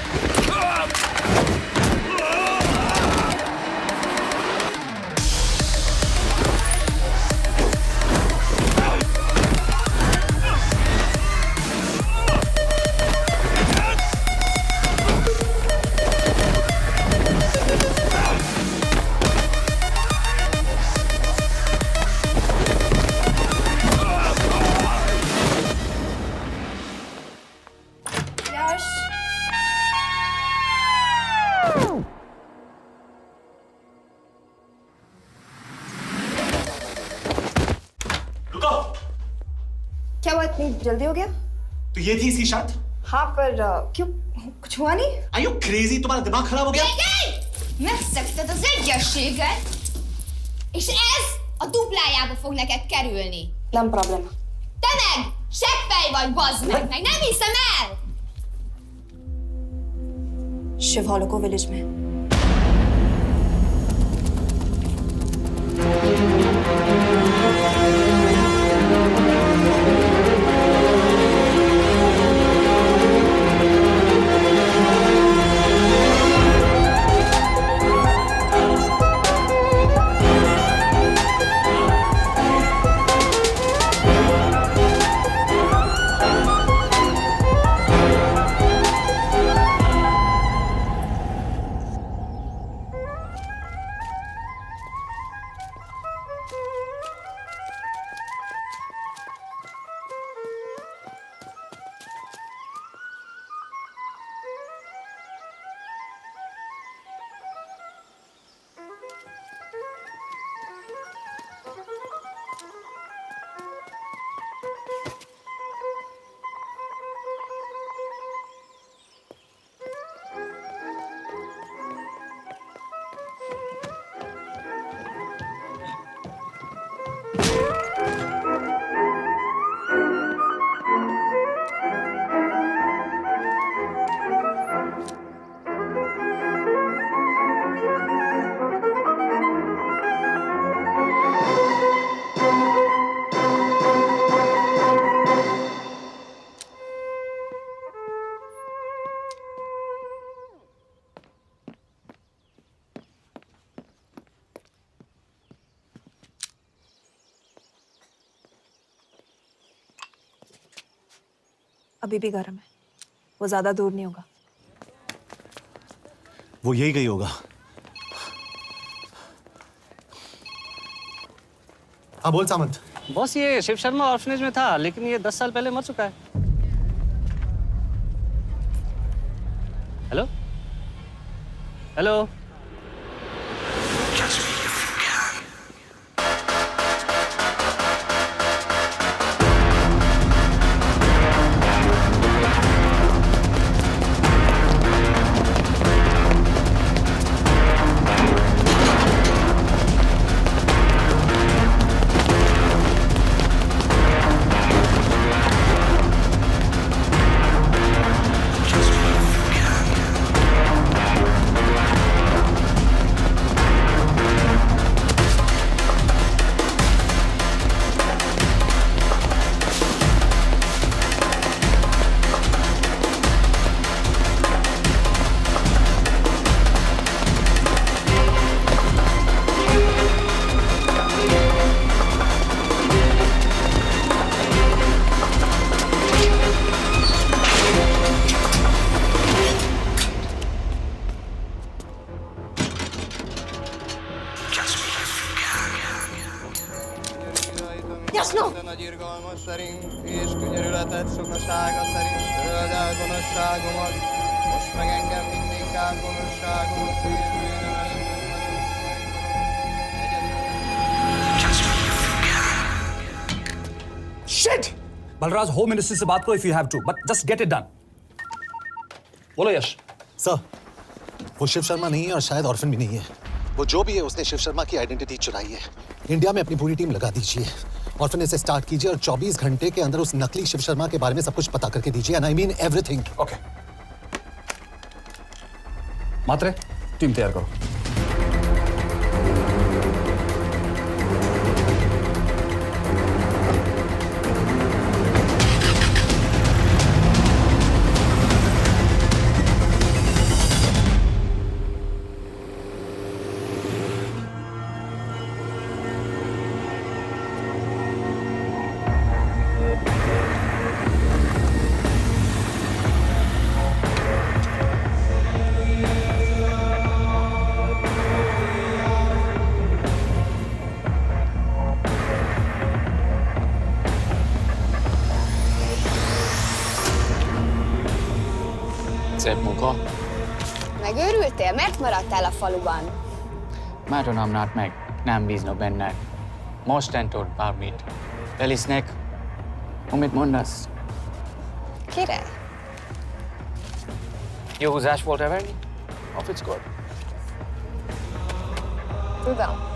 यश रुको। क्या हुआ इतनी जल्दी हो गया? तो ये थी इसकी शर्त? हाँ पर क्यों कुछ हुआ नहीं? Are you crazy? तुम्हारा दिमाग खराब हो गया? Megszegted az egyességet, és ez a duplájába fog neked kerülni. Nem problema. Te meg seggfej vagy, bazd meg nem hiszem el! Shiv Holloko village में। अभी भी गर्म है, वो ज्यादा दूर नहीं होगा। वो यही गई होगा। हाँ बोल सामंत। बॉस ये शिव शर्मा ऑर्फनेज में था, लेकिन ये 10 साल पहले मर चुका है। Hello hello. Jasno! Irgalmas szerint és könyörületet sokasága szerint töröld el gonoszságomat, most meg engem mindinkább gonoszságomat Shit! Balraj, Home Ministry से बात करो if you have to, but just get it done. बोलो यश। सर, वो शिव शर्मा नहीं है और शायद orphan भी नहीं है। वो जो भी है उसने शिव शर्मा की आइडेंटिटी चुराई है। इंडिया में अपनी पूरी टीम लगा दीजिए, ऑर्फन से स्टार्ट कीजिए और 24 घंटे के अंदर उस नकली शिव शर्मा के बारे में सब कुछ पता करके दीजिए। And I mean everything. Okay. Mhatre, team तैयार करो। Szép munka. Megőrültél? Miért maradtál a faluban? Máron nem meg, nem bíznak benned. Mostantól bármit. Felisznek, amit mondasz? Kire? Jó húzás volt everni? A fickor? Tudom.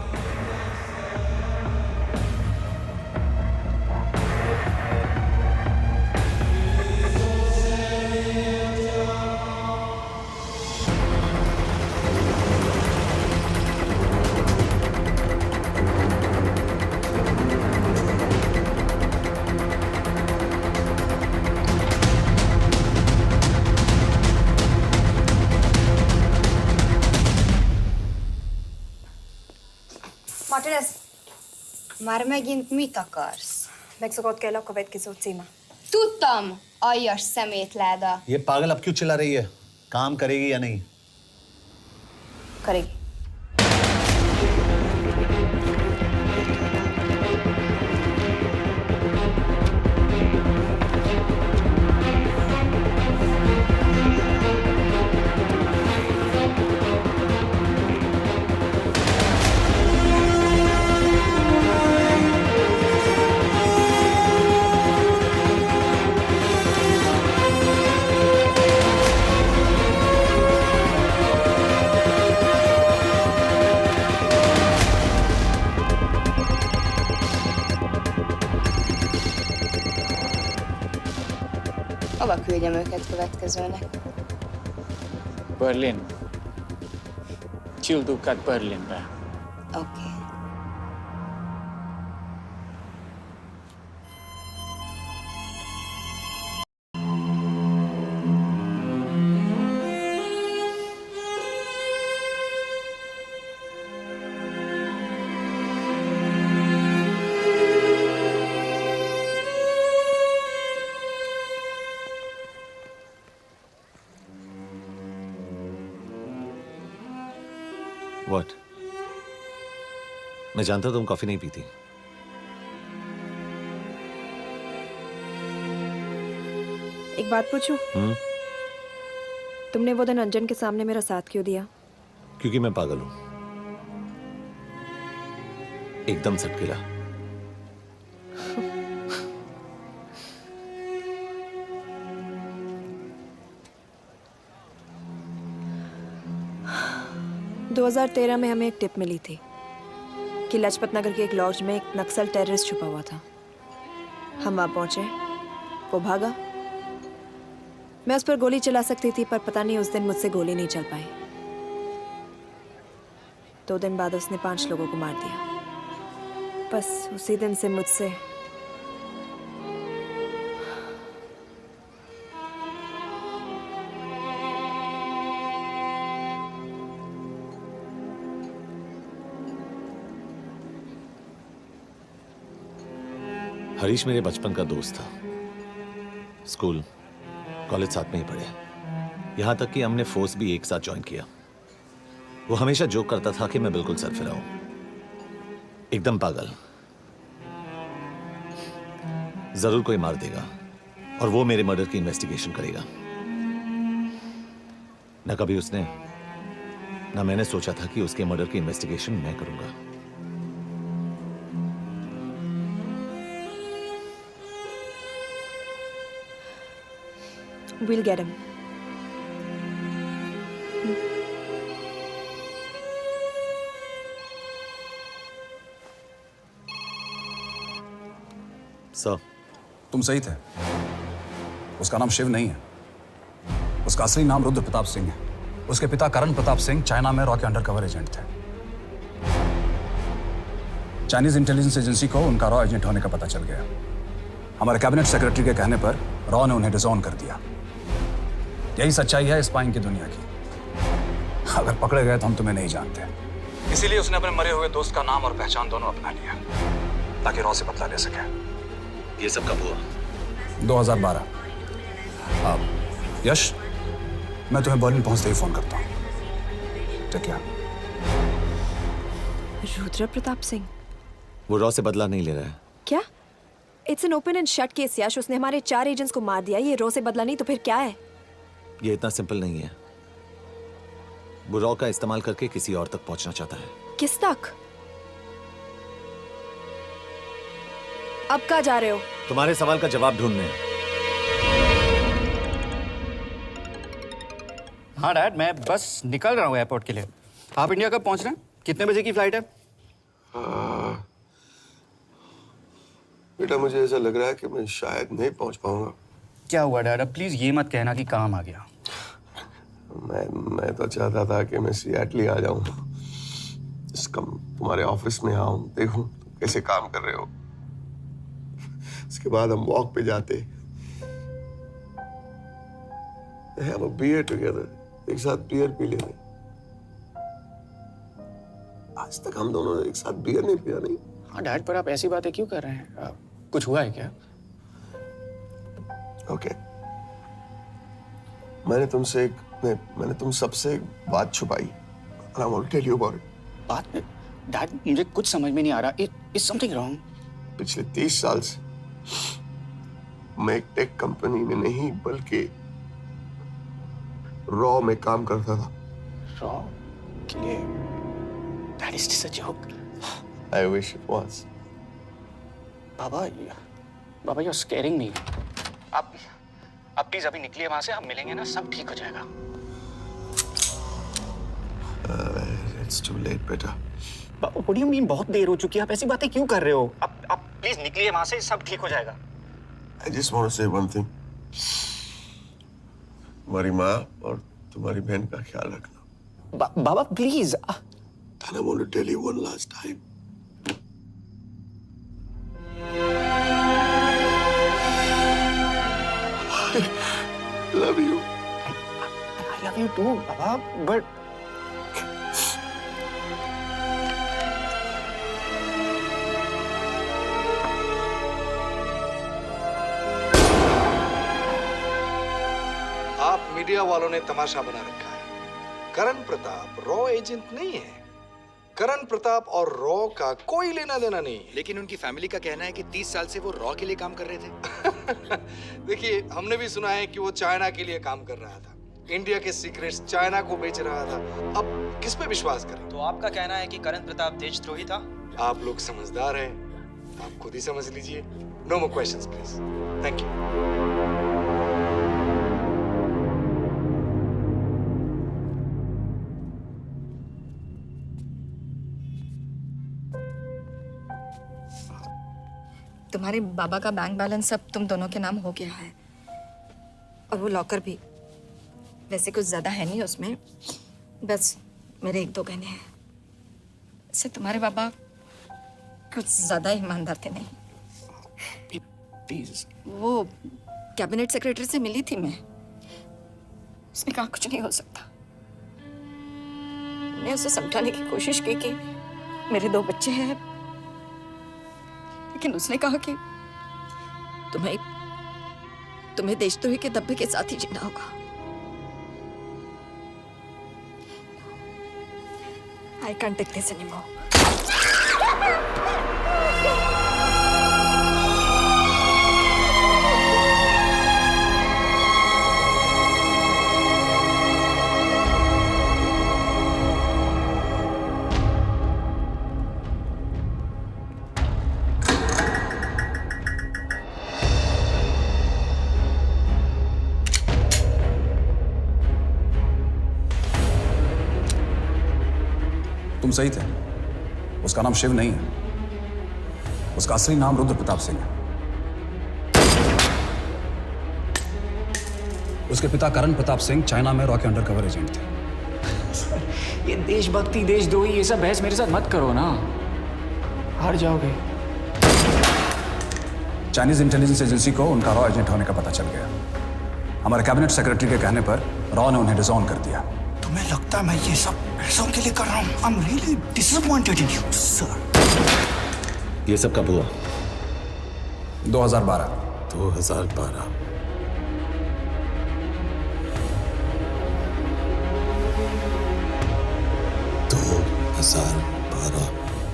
Martinez, Már megint mit akarsz? Mexikót kell a következő címe. Tudtam, aljas szemétláda. ये पागल अब क्यों चिल्ला रही है? काम करेगी या नहीं? करेगी। Hova küldjem őket következőnek? Berlin. Küldőket Berlinbe. Oké. मैं जानता तुम कॉफी नहीं पीती। एक बात पूछूं? तुमने वो दिन अंजन के सामने मेरा साथ क्यों दिया? क्योंकि मैं पागल हूं, एकदम सटकेला। – 2013 में हमें एक टिप मिली थी कि लाजपत नगर के एक लॉज में एक नक्सल टेररिस्ट छुपा हुआ था। हम वहां पहुंचे, वो भागा। मैं उस पर गोली चला सकती थी, पर पता नहीं उस दिन मुझसे गोली नहीं चल पाई। 2 दिन बाद उसने 5 लोगों को मार दिया। बस उसी दिन से मुझसे हरीश मेरे बचपन का दोस्त था। स्कूल कॉलेज साथ में ही पढ़े, यहां तक कि हमने फोर्स भी एक साथ ज्वाइन किया। वो हमेशा जोक करता था कि मैं बिल्कुल सरफिरा हूं, एकदम पागल। जरूर कोई मार देगा और वो मेरे मर्डर की इन्वेस्टिगेशन करेगा। न कभी उसने न मैंने सोचा था कि उसके मर्डर की इन्वेस्टिगेशन मैं करूंगा। We'll get him. सर, तुम सही थे। उसका नाम शिव नहीं है, उसका असली नाम रुद्र प्रताप सिंह है। उसके पिता करण प्रताप सिंह चाइना में रॉ के अंडरकवर एजेंट थे। चाइनीज इंटेलिजेंस एजेंसी को उनका रॉ एजेंट होने का पता चल गया। हमारे कैबिनेट सेक्रेटरी के कहने पर रॉ ने उन्हें डिसऑन कर दिया। यही सच्चाई है स्पाइंग की दुनिया की। अगर पकड़े गए तो हम तुम्हें नहीं जानते, इसीलिए उसने अपने मरे हुए दोस्त का नाम और पहचान दोनों अपना लिया ताकि रॉ से बदला ले सके। ये सब कब हुआ? 2012। यश, मैं तुम्हें बर्लिन पहुंचते ही फोन करता हूँ। ठीक है। रुद्र प्रताप सिंह वो रॉ से बदला नहीं ले रहा है। क्या? It's an open and shut case Yash. उसने हमारे 4 एजेंट्स को मार दिया। ये रॉ से बदला नहीं तो फिर क्या है? ये इतना सिंपल नहीं है। वो रॉ का इस्तेमाल करके किसी और तक पहुंचना चाहता है। किस तक? अब कहाँ जा रहे हो? तुम्हारे सवाल का जवाब ढूंढने। हाँ डैड, मैं बस निकल रहा हूँ एयरपोर्ट के लिए। आप इंडिया कब पहुंच रहे हैं? कितने बजे की फ्लाइट है? बेटा, मुझे ऐसा लग रहा है कि मैं शायद नहीं पहुंच पाऊंगा। क्या हुआ डैड? अब प्लीज ये मत कहना कि काम आ गया। मैं तो चाहता था कि मैं सियाटल ही आ जाऊं, तुम्हारे ऑफिस में आऊं, देखूं तुम कैसे काम कर रहे हो। उसके बाद हम वॉक पे जाते, have a beer together, एक साथ बियर पी लेते। आज तक हम दोनों ने एक साथ बियर नहीं पिया। नहीं। हाँ डैड, पर आप ऐसी बातें क्यों कर रहे हैं? कुछ हुआ है क्या? ओके, मैंने तुम सबसे एक बात छुपाई। And I want to tell you about it. बात में डैड, मुझे कुछ समझ में नहीं आ रहा। Is something wrong? पिछले 30 साल से मैं एक टेक कंपनी में नहीं बल्कि रॉ में काम करता था। रॉ के लिए? That is just a joke. I wish it was. Baba, you're scaring me. आप प्लीज अभी निकलिए वहां से, आप मिलेंगे ना, सब ठीक हो जाएगा। It's too late, बेटा। What do you mean बहुत देर हो चुकी है? आप ऐसी बातें क्यों कर रहे हो? आप प्लीज निकलिए वहां से, सब ठीक हो जाएगा। I just want to say one thing. तुम्हारी माँ और तुम्हारी बहन का ख्याल रखना। बाबा please. And I want to tell you one last time. I love you. I love you too, Baba, but आप मीडिया वालों ने तमाशा बना रखा है। करण प्रताप रॉ एजेंट नहीं है। करण प्रताप और रॉ का कोई लेना देना नहीं है। लेकिन उनकी फैमिली का कहना है कि 30 साल से वो रॉ के लिए काम कर रहे थे। देखिए, हमने भी सुना है कि वो चाइना के लिए काम कर रहा था, इंडिया के सीक्रेट्स चाइना को बेच रहा था। अब किस पे विश्वास करें? तो आपका कहना है कि करण प्रताप देशद्रोही था? आप लोग समझदार हैं, आप खुद ही समझ लीजिए। No more questions please. Thank you. तुम्हारे बाबा का बैंक बैलेंस अब तुम दोनों के नाम हो गया है, और वो लॉकर भी। वैसे कुछ ज्यादा है नहीं उसमें, बस मेरे 1-2 गहने हैं। वैसे तुम्हारे बाबा कुछ ज्यादा ईमानदार थे नहीं। प्लीज। वो कैबिनेट सेक्रेटरी से मिली थी मैं, उसने कहा कुछ नहीं हो सकता। मैं उसे समझाने की कोशिश की कि मेरे 2 बच्चे हैं, लेकिन उसने कहा कि तुम्हें देशद्रोही के दब्बे के साथ ही जीना होगा। I can't take this anymore. तुम सही थे, उसका नाम शिव नहीं है, उसका असली नाम रुद्र प्रताप सिंह है। उसके पिता करण प्रताप सिंह चाइना में रॉ के अंडरकवर एजेंट थे। ये देशभक्ति देशद्रोही ये सब बहस मेरे साथ मत करो ना, हार जाओगे। चाइनीज इंटेलिजेंस एजेंसी को उनका रॉ एजेंट होने का पता चल गया। हमारे कैबिनेट सेक्रेटरी के कहने पर रॉ ने उन्हें डिसऑन कर दिया। तुम्हें लगता है मैं ये सब पैसों के लिए कर रहा हूँ? I'm really disappointed in you, sir. ये सब कब हुआ? 2012। 2012।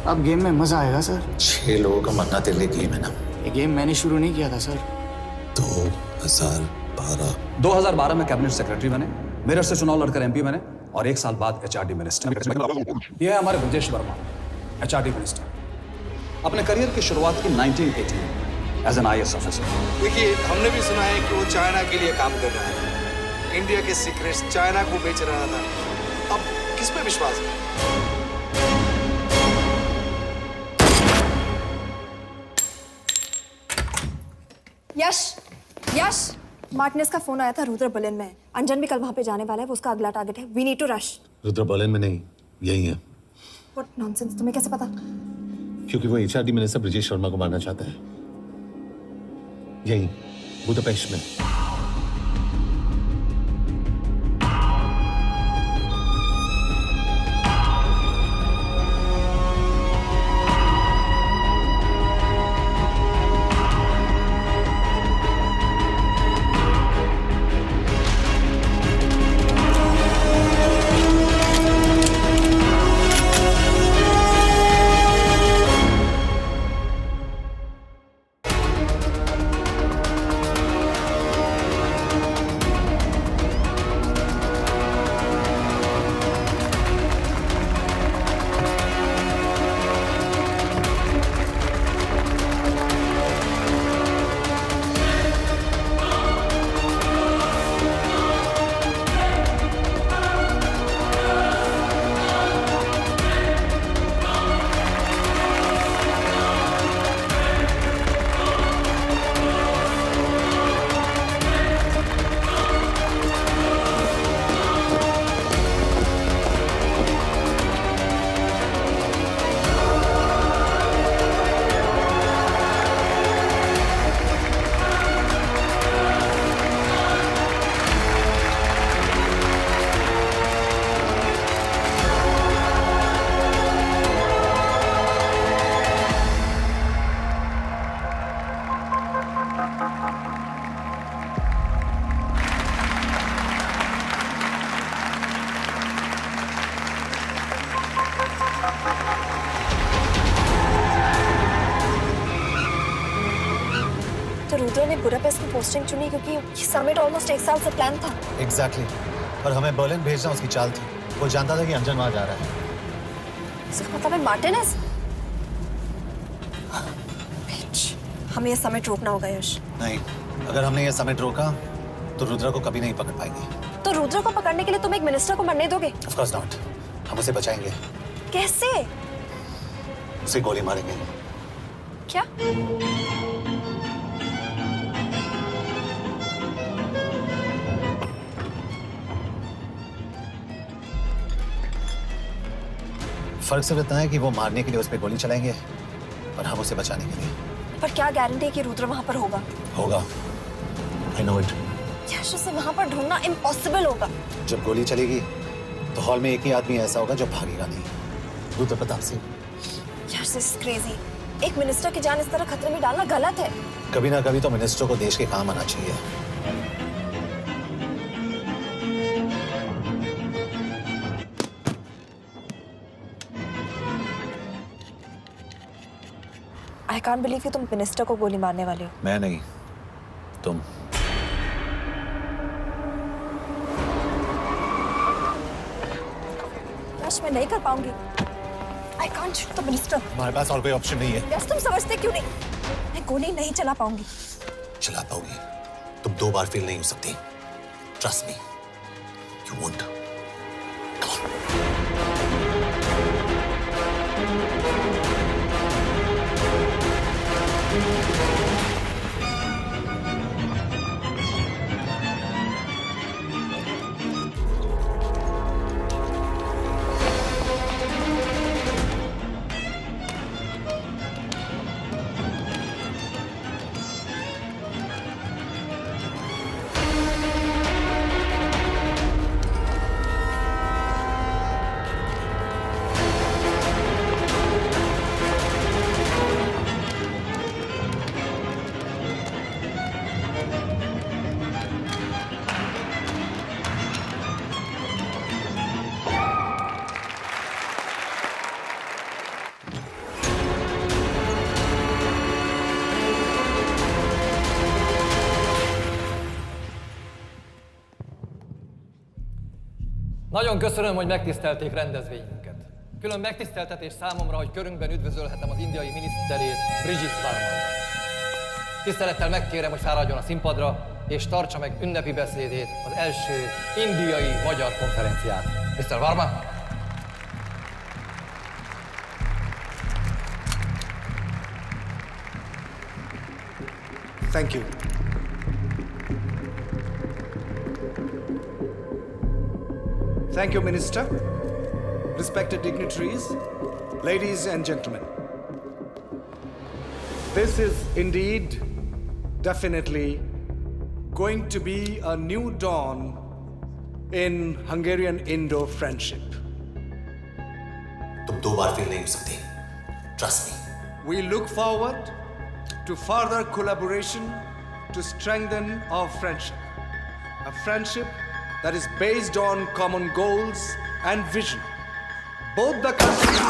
अब गेम में मजा आएगा सर। 6 लोगों का मरना तेरे लिए गेम है ना? ये गेम मैंने शुरू नहीं किया था सर। 2012। 2012 में कैबिनेट सेक्रेटरी बने, मेरठ से चुनाव लड़कर एमपी बने, और 1 साल बाद एचआरडी मिनिस्टर। ये है हमारे ब्रजेश वर्मा, एचआरडी मिनिस्टर। अपने करियर की शुरुआत की 1980 में एज एन IAS ऑफिसर। देखिए, हमने भी सुना है कि वो चाइना के लिए काम कर रहा है, इंडिया के सीक्रेट्स चाइना को बेच रहा था। अब किस पे विश्वास करें? यश, मार्टिनेस का फोन आया था, रुद्र बर्लिन में। अंजन भी कल वहां पे जाने वाला है, वो उसका अगला टारगेट है। We need to rush. Rudra Berlin में नहीं, यही है। व्हाट नॉनसेंस, तुम्हें कैसे पता? क्योंकि वो एचआरडी मिनिस्टर ब्रजेश शर्मा को मारना चाहता है, यही बुदापेस्ट में। रुद्र ने बुडापेस्ट की पोस्टिंग चुनी क्योंकि ये समिट ऑलमोस्ट 1 साल से प्लान था। एग्जैक्टली और हमें बर्लिन भेजना उसकी चाल थी। वो जानता था कि अंजन वहां जा रहा है। इसका मतलब है मार्टिनेज। हमें ये समिट रोकना होगा यश। नहीं, अगर हमने ये समिट रोका तो रुद्रा को कभी नहीं पकड़ पाएंगे। तो रुद्र को पकड़ने के लिए तुम एक मिनिस्टर को मरने दोगे? Of course not. हम उसे बचाएंगे। कैसे? उसे गोली मारेंगे। क्या? फर्क सिर्फ इतना है कि वो मारने के लिए उस पर गोली चलाएंगे और हम उसे बचाने के लिए। पर क्या गारंटी है कि रुद्र वहां पर होगा? होगा। I know it. यश, उसे वहां पर ढूंढना इम्पॉसिबल होगा। जब गोली चलेगी तो हॉल में एक ही आदमी ऐसा होगा जो भागेगा नहीं। रुद्र प्रताप सिंह। यश, दिस इज क्रेजी। एक मिनिस्टर की जान इस तरह खतरे में डालना गलत है। कभी ना कभी तो मिनिस्टर को देश के काम आना चाहिए। आई कांट बिलीव कि तुम मिनिस्टर को गोली मारने वाले हो। मैं नहीं, तुम। यश, मैं नहीं कर पाऊंगी। I can't shoot the minister. हमारे पास और कोई ऑप्शन नहीं है। यश, तुम समझते क्यों नहीं? मैं गोली नहीं चला पाऊंगी। चला पाओगी। तुम 2 बार फेल नहीं हो सकती। Trust me, you won't. Nagyon köszönöm, hogy megtisztelték rendezvényünket. Külön megtiszteltetés számomra, hogy körünkben üdvözölhetem az indiai miniszterét, Brigitte Varma. Tisztelettel megkérem, hogy fáradjon a színpadra, és tartsa meg ünnepi beszédét az első indiai-magyar konferenciát. Mr. Varma? Thank you. Thank you, Minister. Respected dignitaries, ladies and gentlemen. This is indeed, definitely, going to be a new dawn in Hungarian-Indo friendship. तुम 2 बार fail नहीं हो सकती। Trust me. We look forward to further collaboration to strengthen our friendship. A friendship that is based on common goals and vision. Both the countries...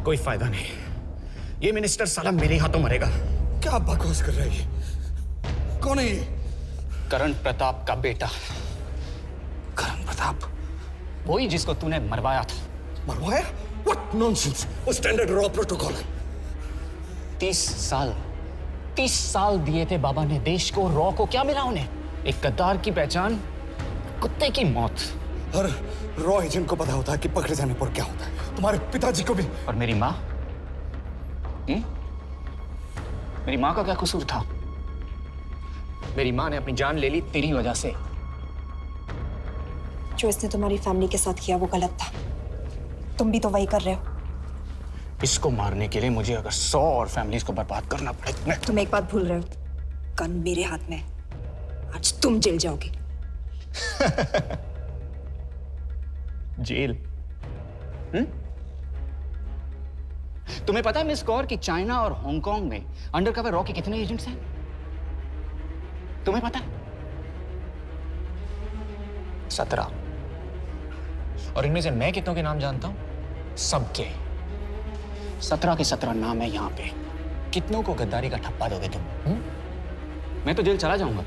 कोई फायदा नहीं। ये minister साला मेरे हाथों मरेगा। क्या बकवास कर रहा है ये? कौन है ये? करण प्रताप का बेटा। करण प्रताप? वही जिसको तूने मरवाया था। मरवाया? What nonsense! वो स्टैंडर्ड रॉ प्रोटोकॉल है। 30 साल दिए थे बाबा ने देश को। रॉ को क्या मिला उन्हें? एक गद्दार की पहचान, कुत्ते की मौत। हर रॉ एजेंट को पता होता है कि पकड़े जाने पर क्या होता है। तुम्हारे पिताजी को भी। और मेरी माँ? मेरी माँ का क्या कसूर था? मेरी माँ ने अपनी जान ले ली तेरी वजह से। जो इसने तुम्हारी फैमिली के साथ किया वो गलत था। तुम भी तो वही कर रहे हो। इसको मारने के लिए मुझे अगर 100 और फैमिलीज को बर्बाद करना पड़े। तुम एक बात भूल रहे हो, गन मेरे हाथ में। आज तुम जेल जाओगे। जेल? तुम्हें पता है मिस कौर कि चाइना और हांगकांग में अंडरकवर रॉ के कितने एजेंट्स हैं? तुम्हें पता है? 17। और इनमें से मैं कितनों के नाम जानता हूं? सबके। 17 के 17 नाम है यहां पे। कितनों को गद्दारी का ठप्पा दोगे तुम? मैं तो जेल चला जाऊंगा,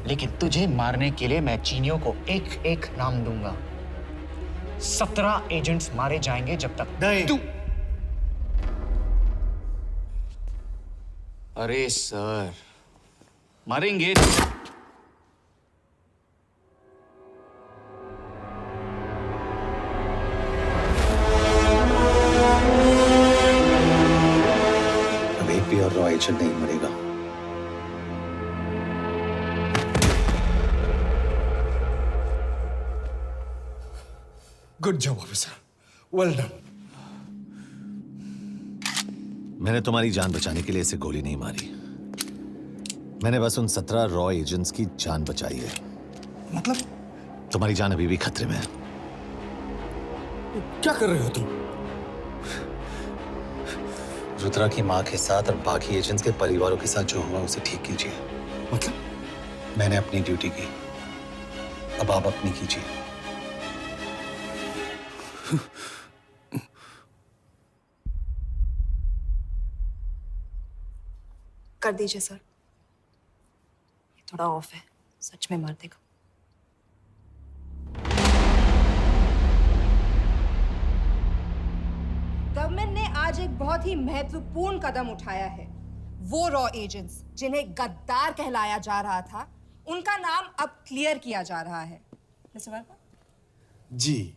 लेकिन तुझे मारने के लिए मैं चीनियों को एक एक नाम दूंगा। 17 एजेंट्स मारे जाएंगे जब तक तू। अरे सर, मारेंगे। अब एक भी और रॉ एजेंट नहीं मरेगा। Good job officer, well done. मैंने तुम्हारी जान बचाने के लिए इसे गोली नहीं मारी। मैंने बस उन 17 रॉ एजेंट्स की जान बचाई है। मतलब? तुम्हारी जान अभी भी खतरे में है। क्या कर रहे हो तुम? रुद्रा की मां के साथ और बाकी एजेंट्स के परिवारों के साथ जो हुआ उसे ठीक कीजिए। मतलब? मैंने अपनी ड्यूटी की, अब आप अपनी कीजिए। कर दीजिए सर, ये थोड़ा ऑफ है, सच में मार देगा। गवर्नमेंट ने आज एक बहुत ही महत्वपूर्ण कदम उठाया है। वो रॉ एजेंट्स जिन्हें गद्दार कहलाया जा रहा था, उनका नाम अब क्लियर किया जा रहा है। मिस्टर वर्मा? जी,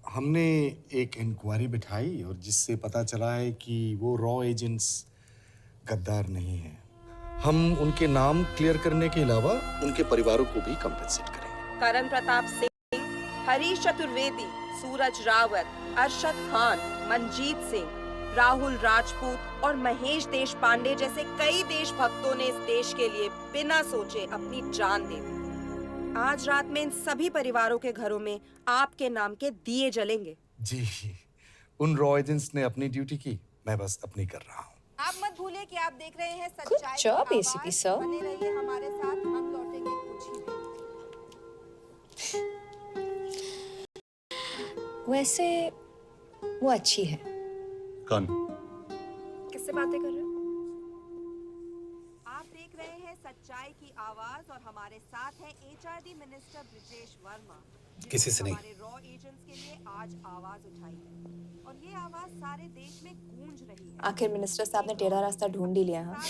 हमने एक इंक्वायरी बिठाई और जिससे पता चला है कि वो रॉ एजेंट्स गद्दार नहीं हैं। हम उनके नाम क्लियर करने के अलावा उनके परिवारों को भी कंपेंसेट करेंगे। करण प्रताप सिंह, हरीश चतुर्वेदी, सूरज रावत, अरशद खान, मनजीत सिंह, राहुल राजपूत और महेश देशपांडे जैसे कई देशभक्तों ने इस देश के लिए बिना सोचे अपनी जान दे दी। आज रात में इन सभी परिवारों के घरों में आपके नाम के दिए जलेंगे। जी, उन रॉ एजेंट्स ने अपनी ड्यूटी की, मैं बस अपनी कर रहा हूँ। आप मत भूलें कि आप देख रहे हैं सच्चाई की job, आवाज। ACP sir. बने रहिए हमारे साथ, हम लौटेंगे कुछ ही देर। वैसे वो अच्छी है। कौन? किससे बातें कर रहे हो? आप देख रहे हैं सच्चाई की आवाज और हमारे साथ है HRD मिनिस्टर ब्रिजेश वर्मा। किसी से नहीं। हमारे रॉ एजेंट्स के लिए आज आवाज उठाई है और ये आवाज सारे देश में गूंज रही है। आखिर मिनिस्टर साहब ने टेढ़ा रास्ता ढूंढ ही लिया। हाँ,